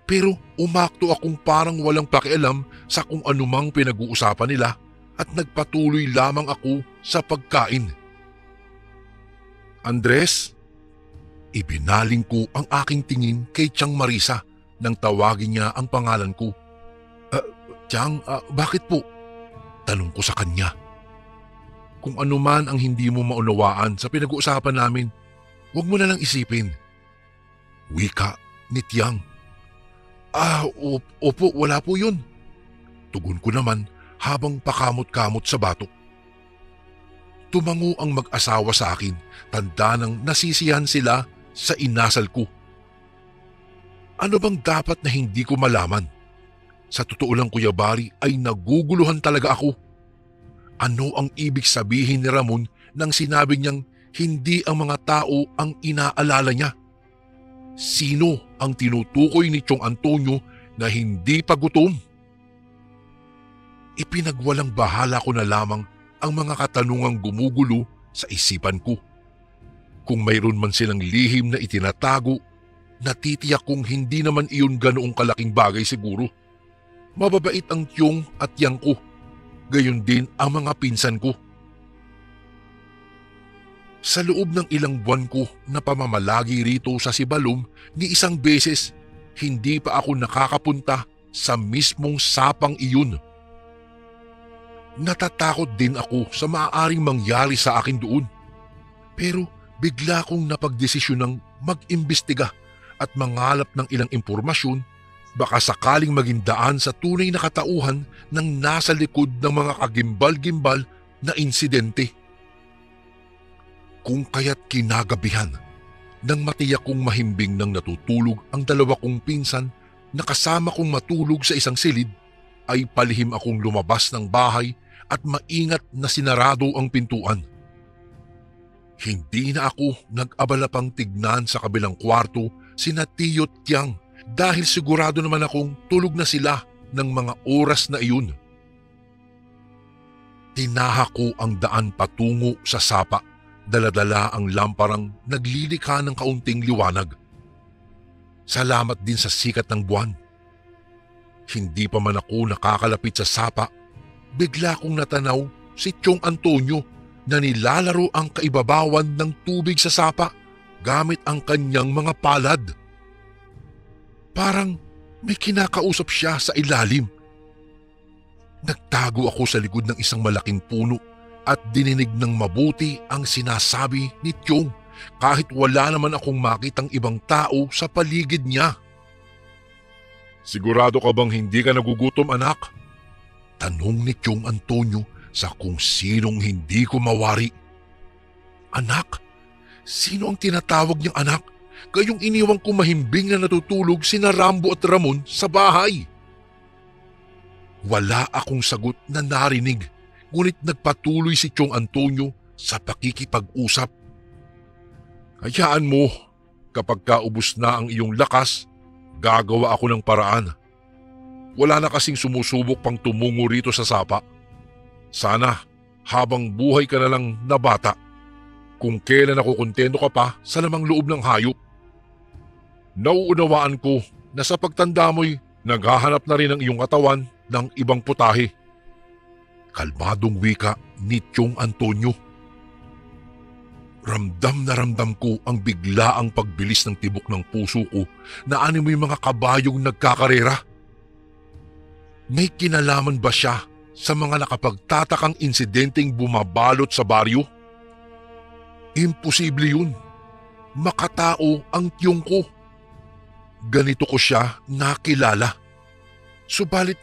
Pero umakto akong parang walang pakialam sa kung anumang pinag-uusapan nila at nagpatuloy lamang ako sa pagkain. Andres, ibinaling ko ang aking tingin kay Tiang Marisa nang tawagin niya ang pangalan ko. Tiang, bakit po? Tanong ko sa kanya. Kung ano man ang hindi mo maunawaan sa pinag-uusapan namin, huwag mo na lang isipin. Wika ni Tiang. Opo, wala po yun. Tugon ko naman habang pakamot-kamot sa batok. Tumango ang mag-asawa sa akin, tanda nang nasisiyahan sila sa inasal ko. Ano bang dapat na hindi ko malaman? Sa totoo lang, Kuya Bari, ay naguguluhan talaga ako. Ano ang ibig sabihin ni Ramon nang sinabi niyang hindi ang mga tao ang inaalala niya? Sino ang tinutukoy ni Tiong Antonio na hindi pa gutom? Ipinagwalang bahala ko na lamang ang mga katanungang gumugulo sa isipan ko. Kung mayroon man silang lihim na itinatago, natitiyak kong hindi naman iyon ganoong kalaking bagay siguro. Mababait ang Tiong at Yang ko. Gayon din ang mga pinsan ko. Sa loob ng ilang buwan ko na pamamalagi rito sa Sibalom, ni isang beses hindi pa ako nakakapunta sa mismong sapang iyon. Natatakot din ako sa maaaring mangyari sa akin doon. Pero bigla kong napagdesisyonang mag-imbestiga at mangalap ng ilang impormasyon, baka sakaling maging daan sa tunay na katauhan ng nasa likod ng mga kagimbal-gimbal na insidente. Kung kaya't kinagabihan, nang matiyak kong mahimbing nang natutulog ang dalawa kong pinsan na kasama kong matulog sa isang silid, ay palihim akong lumabas ng bahay at maingat na sinarado ang pintuan. Hindi na ako nag-abala pang tignan sa kabilang kwarto sina Tiyo at Tiang, dahil sigurado naman akong tulog na sila ng mga oras na iyon. Tinaha ko ang daan patungo sa sapa, daladala ang lamparang naglilikha ng kaunting liwanag. Salamat din sa sikat ng buwan. Hindi pa man ako nakakalapit sa sapa, bigla kong natanaw si Tiong Antonio na nilalaro ang kaibabawan ng tubig sa sapa gamit ang kanyang mga palad. Parang may kinakausap siya sa ilalim. Nagtago ako sa likod ng isang malaking puno at dininig ng mabuti ang sinasabi ni Tiong kahit wala naman akong makitang ibang tao sa paligid niya. Sigurado ka bang hindi ka nagugutom, anak? Tanong ni Tiong Antonio sa kung sinong hindi ko mawari. Anak? Sino ang tinatawag niyang anak? Gayong iniwang ko mahimbing na natutulog sina Rambo at Ramon sa bahay. Wala akong sagot na narinig, ngunit nagpatuloy si Chong Antonio sa pakikipag-usap. Hayaan mo, kapag kaubos na ang iyong lakas, gagawa ako ng paraan. Wala na kasing sumusubok pang tumungo rito sa sapa. Sana habang buhay ka na lang na bata, kung kailan ako kontento ka pa sa lamang loob ng hayop. Nauunawaan ko na sa pagtanda mo'y naghahanap na rin ang iyong katawan ng ibang putahe. Kalmadong wika ni Chong Antonio. Ramdam na ramdam ko ang biglaang pagbilis ng tibok ng puso ko na animoy mga kabayong nagkakarera. May kinalaman ba siya sa mga nakapagtatakang insidenteng bumabalot sa baryo? Imposible yun. Makatao ang tiyong ko. Ganito ko siya nakilala. Subalit,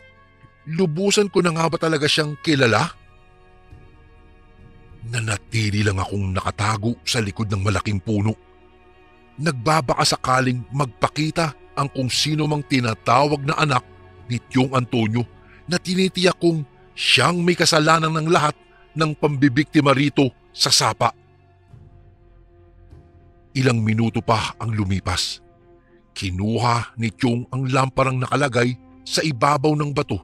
lubusan ko na nga ba talaga siyang kilala? Nanatili lang akong nakatago sa likod ng malaking puno. Nagbabaka sakaling magpakita ang kung sino mang tinatawag na anak ni Tiyong Antonio na tinitiyak kong siyang may kasalanan ng lahat ng pambibiktima rito sa sapa. Ilang minuto pa ang lumipas. Kinuha ni Chong ang lamparang nakalagay sa ibabaw ng bato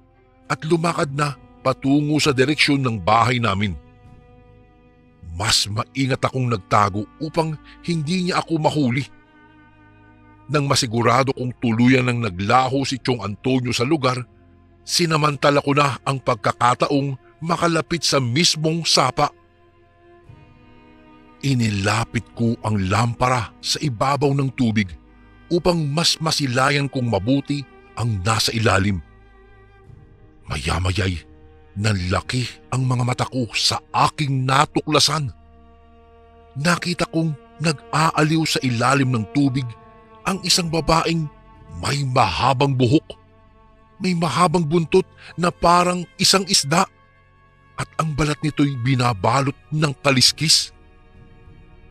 at lumakad na patungo sa direksyon ng bahay namin. Mas maingat akong nagtago upang hindi niya ako mahuli. Nang masigurado kong tuluyan ng naglaho si Chong Antonio sa lugar, sinamantala ko na ang pagkakataong makalapit sa mismong sapa. Inilapit ko ang lampara sa ibabaw ng tubig upang mas masilayan kong mabuti ang nasa ilalim. Maya-maya'y nanlaki ang mga mata ko sa aking natuklasan. Nakita kong nag-aaliw sa ilalim ng tubig ang isang babaeng may mahabang buhok, may mahabang buntot na parang isang isda at ang balat nito'y binabalot ng kaliskis.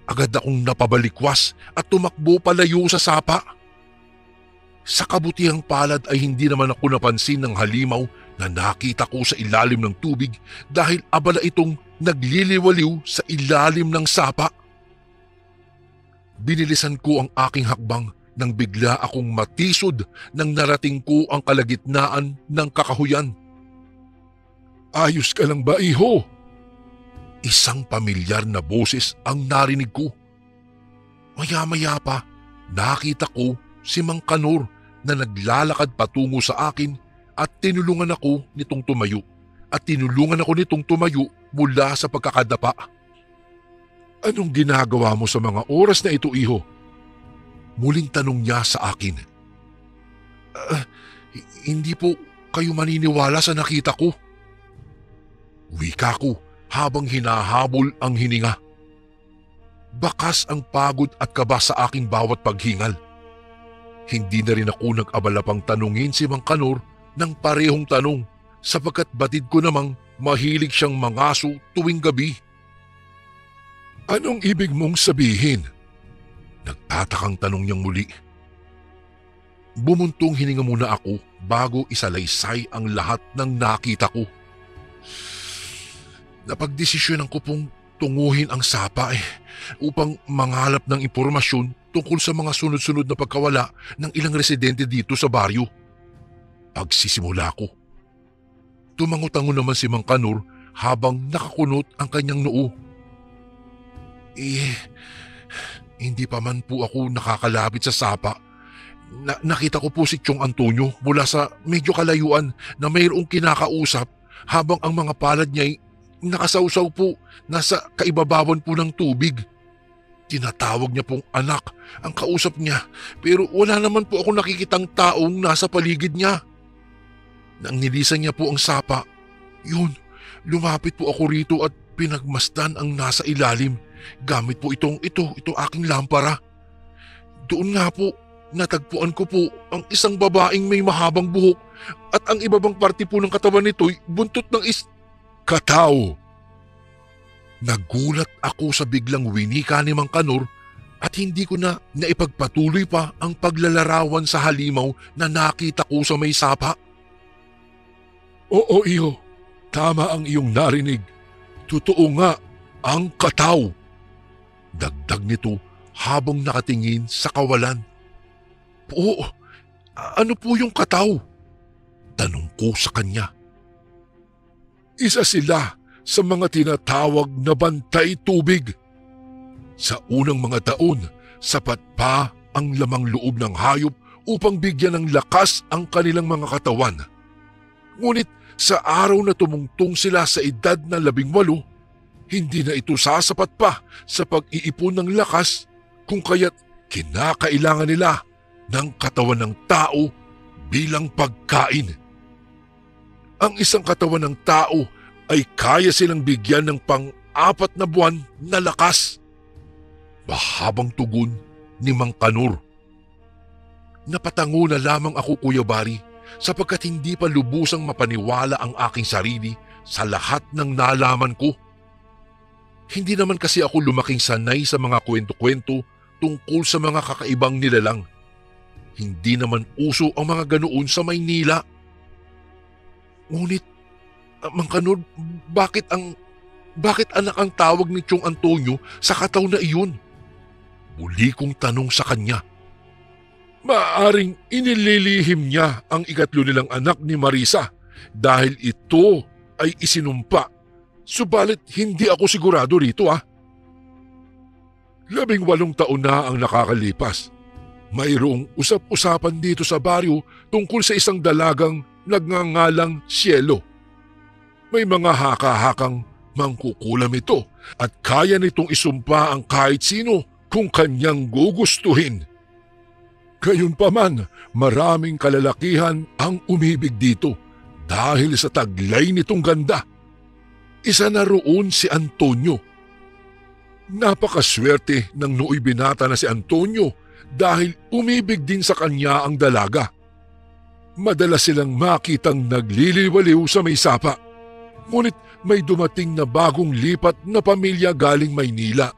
Agad akong napabalikwas at tumakbo palayo sa sapa. Sa kabutihang palad ay hindi naman ako napansin ng halimaw na nakita ko sa ilalim ng tubig dahil abala itong nagliliwaliw sa ilalim ng sapa. Binilisan ko ang aking hakbang nang bigla akong matisod nang narating ko ang kalagitnaan ng kakahuyan. "Ayos ka lang ba, iho?" Isang pamilyar na boses ang narinig ko. Maya-maya pa, nakita ko si Mang Kanor na naglalakad patungo sa akin at tinulungan ako nitong tumayo mula sa pagkakadapa. "Anong ginagawa mo sa mga oras na ito, iho?" Muling tanong niya sa akin. Hindi po kayo maniniwala sa nakita ko." Wika ko habang hinahabol ang hininga. Bakas ang pagod at kaba sa aking bawat paghingal. Hindi na rin ako nag-abala pang tanungin si Mang Kanor ng parehong tanong sapagkat batid ko namang mahilig siyang mangaso tuwing gabi. "Anong ibig mong sabihin?" Nagtatakang tanong niyang muli. Bumuntong hininga muna ako bago isalaysay ang lahat ng nakita ko. Napagdesisyonan ko pong tunguhin ang sapa upang mangalap ng impormasyon tungkol sa mga sunod-sunod na pagkawala ng ilang residente dito sa baryo. Pagsisimula ko. Tumango-tango naman si Mang Kanor habang nakakunot ang kanyang noo. Hindi pa man po ako nakakalapit sa sapa. Nakita ko po si Chong Antonio mula sa medyo kalayuan na mayroong kinakausap habang ang mga palad niya'y nakasawsaw po, nasa kaibabawan po ng tubig. Tinatawag niya pong anak ang kausap niya pero wala naman po ako nakikitang taong nasa paligid niya. Nang nilisan niya po ang sapa, lumapit po ako rito at pinagmasdan ang nasa ilalim gamit po ito aking lampara. Doon nga po, natagpuan ko po ang isang babaeng may mahabang buhok at ang ibabang parte po ng katawan nito'y buntot ng Kataw! Nagulat ako sa biglang winika ni Mang Kanor at hindi ko na naipagpatuloy pa ang paglalarawan sa halimaw na nakita ko sa may sapa. Oo, iho. Tama ang iyong narinig. Totoo nga ang kataw. Dagdag nito habang nakatingin sa kawalan. Oo, ano po yung kataw? Tanong ko sa kanya. Isa sila sa mga tinatawag na bantay tubig. Sa unang mga taon, sapat pa ang lamang loob ng hayop upang bigyan ng lakas ang kanilang mga katawan. Ngunit sa araw na tumungtong sila sa edad na 18, hindi na ito sasapat pa sa pag-iipon ng lakas kung kaya't kinakailangan nila ng katawan ng tao bilang pagkain. Ang isang katawan ng tao ay kaya silang bigyan ng pang-4 na buwan na lakas. Mahabang tugon ni Mang Kanor. Napatango na lamang ako, Kuya Bari, sapagkat hindi pa lubusang mapaniwala ang aking sarili sa lahat ng nalaman ko. Hindi naman kasi ako lumaking sanay sa mga kwento-kwento tungkol sa mga kakaibang nilalang. Hindi naman uso ang mga ganoon sa Maynila. Ngunit, Mang Kanor, bakit anak ang tawag ni Chong Antonio sa kataw na iyon? Muli kong tanong sa kanya. Maaring inililihim niya ang 3 nilang anak ni Marisa dahil ito ay isinumpa. Subalit hindi ako sigurado rito 18 taon na ang nakakalipas. Mayroong usap-usapan dito sa baryo tungkol sa isang dalagang nagngangalang Cielo. May mga haka-hakang mangkukulam ito at kaya nitong isumpa ang kahit sino kung kanyang gugustuhin. Gayunpaman, maraming kalalakihan ang umibig dito dahil sa taglay nitong ganda. Isa na roon si Antonio. Napakaswerte ng nooy binata na si Antonio dahil umibig din sa kanya ang dalaga. Madalas silang makitang nagliliwaliw sa may sapa. Ngunit may dumating na bagong lipat na pamilya galing Maynila.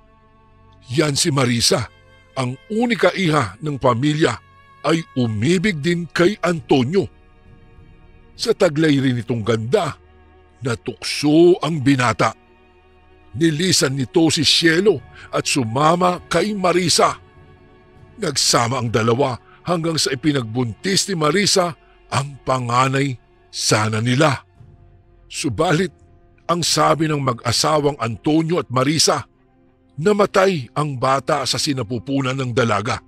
Yan si Marisa, ang unika iha ng pamilya, ay umibig din kay Antonio. Sa taglay rin itong ganda, natukso ang binata. Nilisan nito si Cielo at sumama kay Marisa. Nagsama ang dalawa hanggang sa ipinagbuntis ni Marisa ang panganay sana nila. Subalit, ang sabi ng mag-asawang Antonio at Marisa, namatay ang bata sa sinapupunan ng dalaga.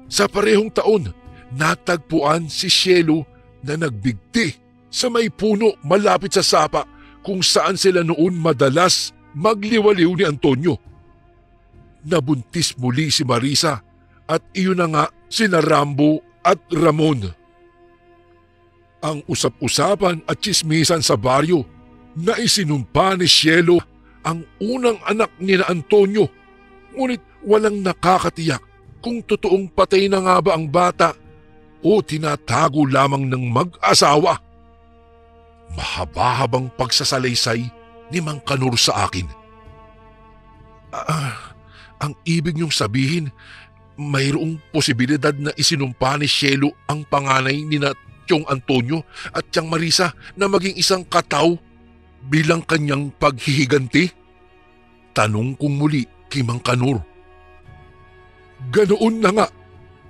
Sa parehong taon, natagpuan si Cielo na nagbigti sa may puno malapit sa sapa kung saan sila noon madalas magliwaliw ni Antonio. Nabuntis muli si Marisa at iyon na nga sina Rambo at Ramon. Ang usap-usapan at tsismisan sa baryo na isinumpa ni Cielo ang unang anak ni na Antonio, ngunit walang nakakatiyak kung totoong patay na nga ba ang bata o tinatago lamang ng mag-asawa. Mahaba-habang pagsasalaysay ni Mang Kanor sa akin. Ang ibig niyong sabihin, mayroong posibilidad na isinumpa ni Cielo ang panganay ni na Chong Antonio at Tiyang Marisa na maging isang kataw bilang kanyang paghihiganti? Tanong kong muli kay Mang Kanor. Ganoon na nga,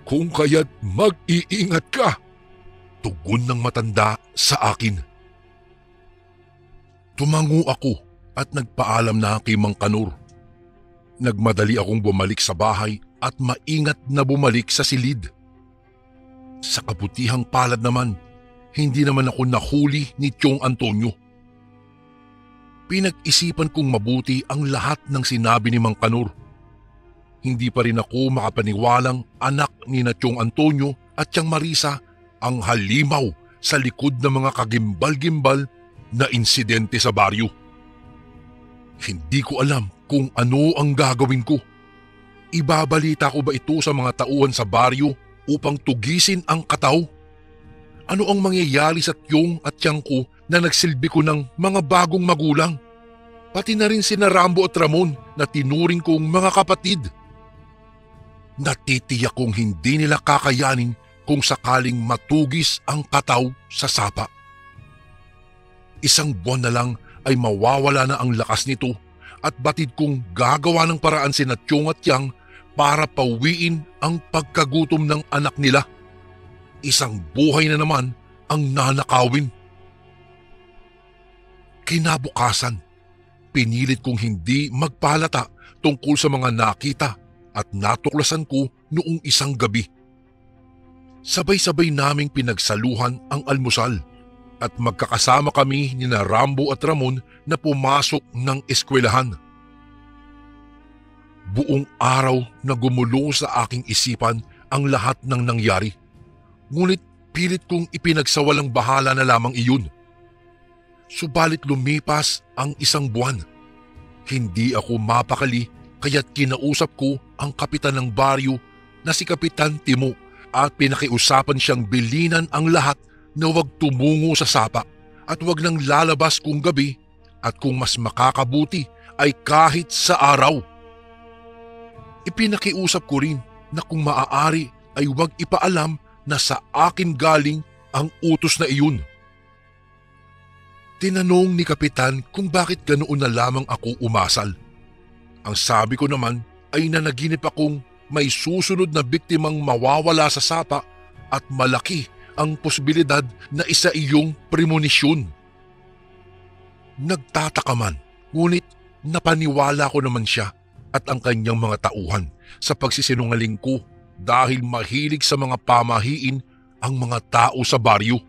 kung kaya't mag-iingat ka, tugon ng matanda sa akin. Tumango ako at nagpaalam na kay Mang Kanor. Nagmadali akong bumalik sa bahay at maingat na bumalik sa silid. Sa kabutihang palad naman, hindi naman ako nahuli ni Chong Antonio. Pinag-isipan kong mabuti ang lahat ng sinabi ni Mang Kanor. Hindi pa rin ako makapaniwalang anak ni na Chong Antonio at Tiyang Marisa ang halimaw sa likod ng mga kagimbal-gimbal na insidente sa baryo. Hindi ko alam kung ano ang gagawin ko. Ibabalita ko ba ito sa mga tauhan sa baryo upang tugisin ang kataw? Ano ang mangyayari sa Tiyong at Tiyang ko na nagsilbi ko ng mga bagong magulang? Pati na rin sina Rambo at Ramon na tinuring kong mga kapatid. Natitiyak kong hindi nila kakayanin kung sakaling matugis ang kataw sa sapa. Isang buwan na lang ay mawawala na ang lakas nito at batid kong gagawa ng paraan sina Chong at Yang para pauwiin ang pagkagutom ng anak nila. Isang buhay na naman ang nanakawin. Kinabukasan, pinilit kong hindi magpahalata tungkol sa mga nakita at natuklasan ko noong isang gabi. Sabay-sabay naming pinagsaluhan ang almusal at magkakasama kami ni na Rambo at Ramon na pumasok ng eskwelahan. Buong araw na gumulo sa aking isipan ang lahat ng nangyari. Ngunit pilit kong ipinagsawalang bahala na lamang iyon. Subalit lumipas ang isang buwan. Hindi ako mapakali kaya't kinausap ko ang kapitan ng baryo na si Kapitan Timo at pinakiusapan siyang bilinan ang lahat na huwag tumungo sa sapa at huwag nang lalabas kung gabi at kung mas makakabuti ay kahit sa araw. Ipinakiusap ko rin na kung maaari ay huwag ipaalam na sa akin galing ang utos na iyon. Tinanong ni Kapitan kung bakit ganoon na lamang ako umasal. Ang sabi ko naman ay nanaginip akong may susunod na biktimang mawawala sa sapa at malaki ang posibilidad na isa iyong premonisyon. Nagtataka man, ngunit napaniwala ko naman siya at ang kanyang mga tauhan sa pagsisinungaling ko dahil mahilig sa mga pamahiin ang mga tao sa baryo.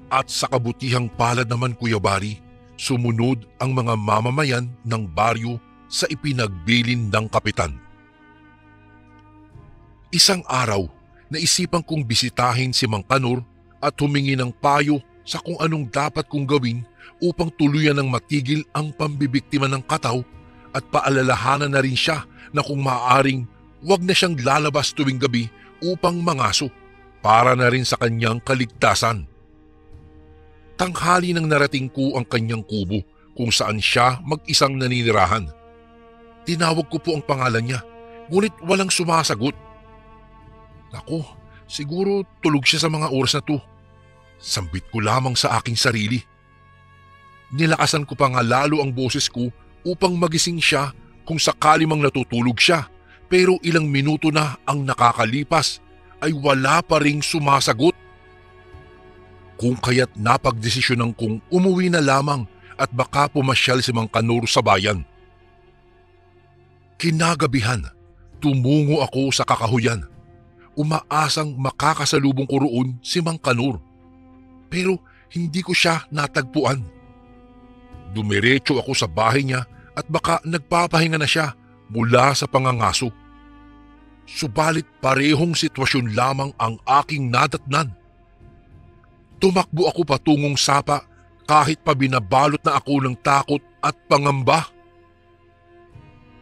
At sa kabutihang palad naman, Kuya Bari, sumunod ang mga mamamayan ng baryo sa ipinagbilin ng kapitan. Isang araw, naisipan kong bisitahin si Mang Kanor at humingi ng payo sa kung anong dapat kong gawin upang tuluyan ng matigil ang pambibiktima ng kataw at paalalahanan na rin siya na kung maaaring huwag na siyang lalabas tuwing gabi upang mangaso para na rin sa kanyang kaligtasan. Tanghali nang narating ko ang kanyang kubo kung saan siya mag-isang naninirahan. Tinawag ko po ang pangalan niya, ngunit walang sumasagot. Naku, siguro tulog siya sa mga oras na to. Sambit ko lamang sa aking sarili. Nilakasan ko pa nga lalo ang boses ko upang magising siya kung sakali mang natutulog siya, pero ilang minuto na ang nakakalipas ay wala pa ring sumasagot. Kung kaya't napagdesisyonan kong umuwi na lamang at baka pumasyal si Mang Kanor sa bayan. Kinagabihan, tumungo ako sa kakahuyan. Umaasang makakasalubong ko roon si Mang Kanor. Pero hindi ko siya natagpuan. Dumiretso ako sa bahay niya at baka nagpapahinga na siya mula sa pangangaso. Subalit parehong sitwasyon lamang ang aking nadatnan. Tumakbo ako patungong sapa kahit pa binabalot na ako ng takot at pangamba.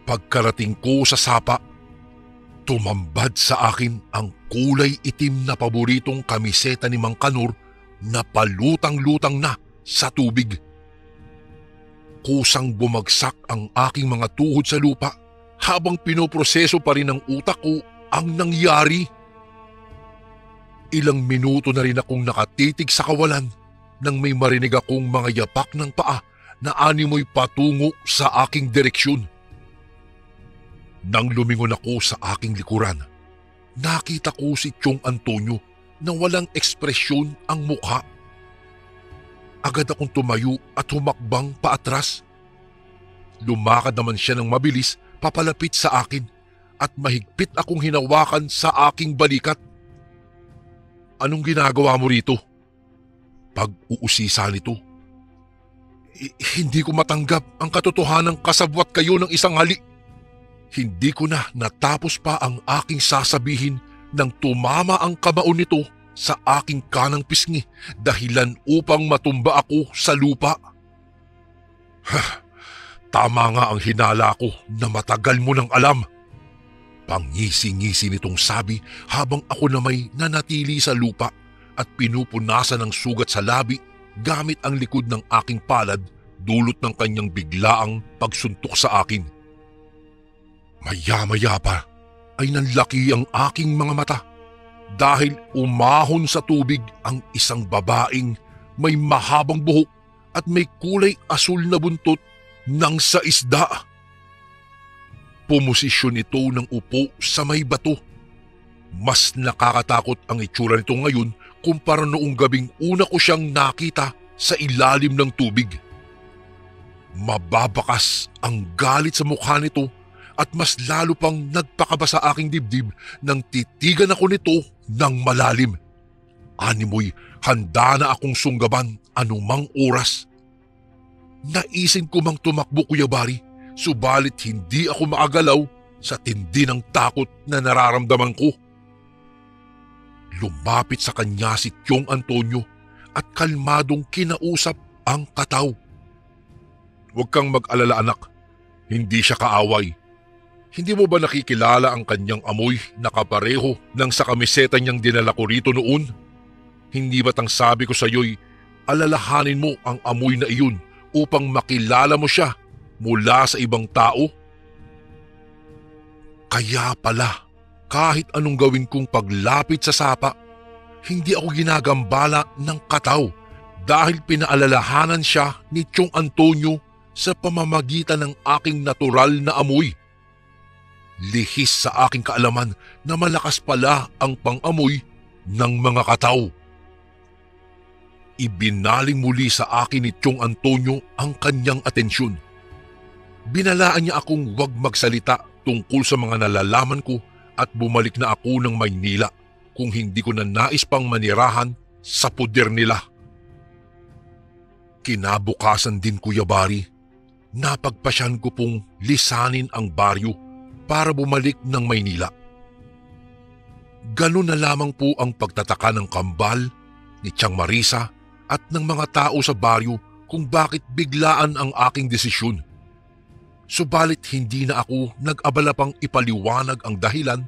Pagkarating ko sa sapa, tumambad sa akin ang kulay itim na paboritong kamiseta ni Mang Kanor na palutang-lutang na sa tubig. Kusang bumagsak ang aking mga tuhod sa lupa habang pinoproseso pa rin ng utak ko ang nangyari. Ilang minuto na rin akong nakatitig sa kawalan nang may marinig akong mga yapak ng paa na animoy patungo sa aking direksyon. Nang lumingon ako sa aking likuran, nakita ko si Chong Antonio na walang ekspresyon ang mukha. Agad akong tumayo at humakbang paatras. Lumakad naman siya ng mabilis papalapit sa akin at mahigpit akong hinawakan sa aking balikat. Anong ginagawa mo rito? Pag-uusisa nito. Hindi ko matanggap ang katotohanang kasabwat kayo ng isang hali. Hindi ko na natapos pa ang aking sasabihin nang tumama ang kabaon nito sa aking kanang pisngi dahilan upang matumba ako sa lupa. Tama nga ang hinala ko na matagal mo nang alam. Pangisi-ngisi nitong sabi habang ako na may nanatili sa lupa at pinupunasan ng sugat sa labi gamit ang likod ng aking palad dulot ng kanyang biglaang pagsuntok sa akin. Maya-maya pa ay nanlaki ang aking mga mata dahil umahon sa tubig ang isang babaeng may mahabang buhok at may kulay asul na buntot ng sa isda. Pumosisyon ito ng upo sa may bato. Mas nakakatakot ang itsura nito ngayon kumpara noong gabing una ko siyang nakita sa ilalim ng tubig. Mababakas ang galit sa mukha nito at mas lalo pang nagpakaba sa aking dibdib nang titigan ako nito ng malalim. Animoy, handa na akong sunggaban anumang oras. Naisip ko mang tumakbo, Kuya Bari, subalit hindi ako makagalaw sa tindi ng takot na nararamdaman ko. Lumapit sa kanya si Tiyong Antonio at kalmadong kinausap ang kataw. Huwag kang mag-alala, anak. Hindi siya kaaway. Hindi mo ba nakikilala ang kanyang amoy na kapareho ng sa kamiseta niyang dinala ko rito noon? Hindi ba't ang sabi ko sa iyo'y alalahanin mo ang amoy na iyon upang makilala mo siya mula sa ibang tao? Kaya pala, kahit anong gawin kong paglapit sa sapa, hindi ako ginagambala ng kataw dahil pinaalalahanan siya ni Tiyong Antonio sa pamamagitan ng aking natural na amoy. Lihis sa aking kaalaman na malakas pala ang pang-amoy ng mga kataw. Ibinaling muli sa akin ni Tiyong Antonio ang kanyang atensyon. Binalaan niya akong huwag magsalita tungkol sa mga nalalaman ko at bumalik na ako ng Maynila kung hindi ko na nais pang manirahan sa puder nila. Kinabukasan din, Kuya Bari, napagpasyan ko pong lisanin ang baryo para bumalik ng Maynila. Ganun na lamang po ang pagtataka ng kambal, ni Tiang Marisa at ng mga tao sa baryo kung bakit biglaan ang aking desisyon. Subalit hindi na ako nag-abala pang ipaliwanag ang dahilan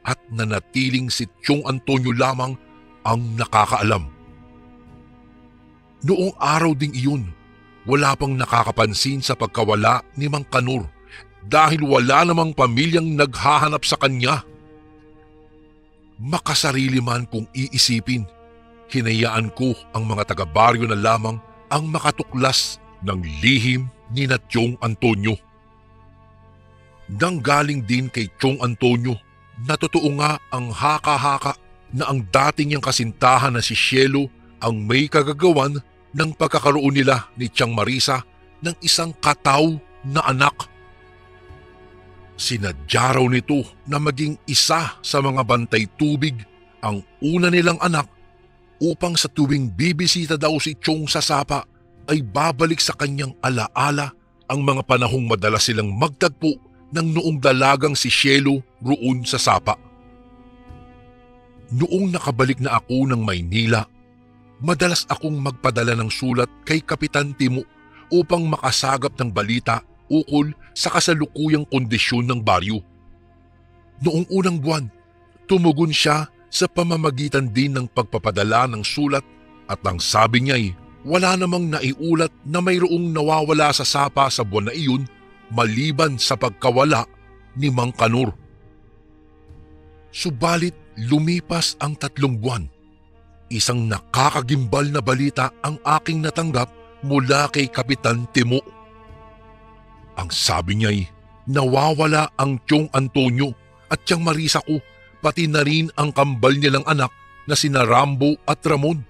at nanatiling si Tiyong Antonio lamang ang nakakaalam. Noong araw ding iyon, wala pang nakakapansin sa pagkawala ni Mang Kanor dahil wala namang pamilyang naghahanap sa kanya. Makasarili man kung iisipin, hinayaan ko ang mga taga-baryo na lamang ang makatuklas ng lihim ni na Tiyong Antonio. Nanggaling din kay Tiyong Antonio na totoo nga ang haka-haka na ang dating niyang kasintahan na si Cielo ang may kagagawan ng pagkakaroon nila ni Tiang Marisa ng isang kataw na anak. Sinadya raw nito na maging isa sa mga bantay tubig ang una nilang anak upang sa tuwing bibisita daw si Tiyong sa sapa ay babalik sa kanyang alaala ang mga panahong madalas silang magtagpo ng noong dalagang si Cielo roon sa sapa. Noong nakabalik na ako ng Maynila, madalas akong magpadala ng sulat kay Kapitan Timo upang makasagap ng balita ukol sa kasalukuyang kondisyon ng baryo. Noong unang buwan, tumugon siya sa pamamagitan din ng pagpapadala ng sulat at ang sabi niya'y wala namang naiulat na mayroong nawawala sa sapa sa buwan na iyon maliban sa pagkawala ni Mang Kanor. Subalit lumipas ang 3 buwan. Isang nakakagimbal na balita ang aking natanggap mula kay Kapitan Timo. Ang sabi niya'y nawawala ang Tiyong Antonio at Tiang Marisa ko, pati na rin ang kambal nilang anak na sina Rambo at Ramon.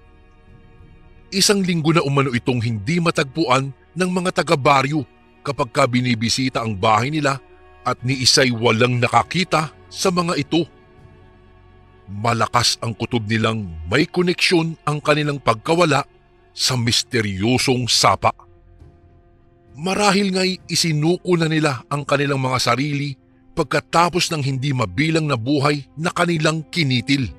1 linggo na umano itong hindi matagpuan ng mga taga-baryo kapag binibisita ang bahay nila at ni isa'y walang nakakita sa mga ito. Malakas ang kutob nilang may koneksyon ang kanilang pagkawala sa misteryosong sapa. Marahil nga'y isinuko na nila ang kanilang mga sarili pagkatapos ng hindi mabilang na buhay na kanilang kinitil.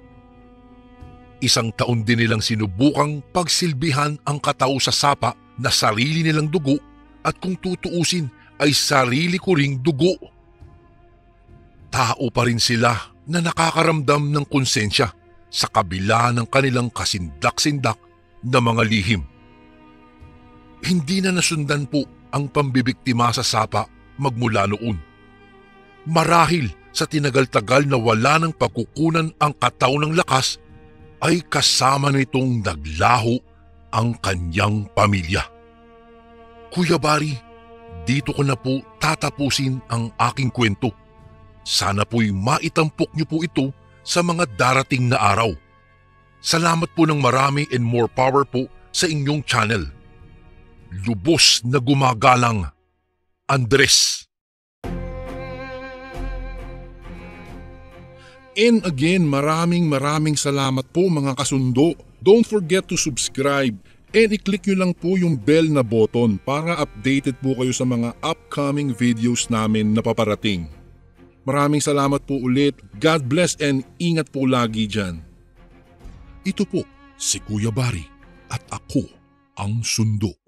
1 taon din nilang sinubukang pagsilbihan ang kataw sa sapa na sarili nilang dugo at kung tutuusin ay sarili ko ring dugo. Tao pa rin sila na nakakaramdam ng konsensya sa kabila ng kanilang kasindak-sindak na mga lihim. Hindi na nasundan po ang pambibiktima sa sapa magmula noon. Marahil sa tinagal-tagal na wala ng pagkukunan ang kataw ng lakas, ay kasama nitong naglaho ang kanyang pamilya. Kuya Bari, dito ko na po tatapusin ang aking kwento. Sana po'y maitampok niyo po ito sa mga darating na araw. Salamat po ng marami and more power po sa inyong channel. Lubos na gumagalang, Andres. And again, maraming salamat po mga kasundo. Don't forget to subscribe and i-click nyo lang po yung bell na button para updated po kayo sa mga upcoming videos namin na paparating. Maraming salamat po ulit. God bless and ingat po lagi dyan. Ito po si Kuya Bari at ako ang Sundo.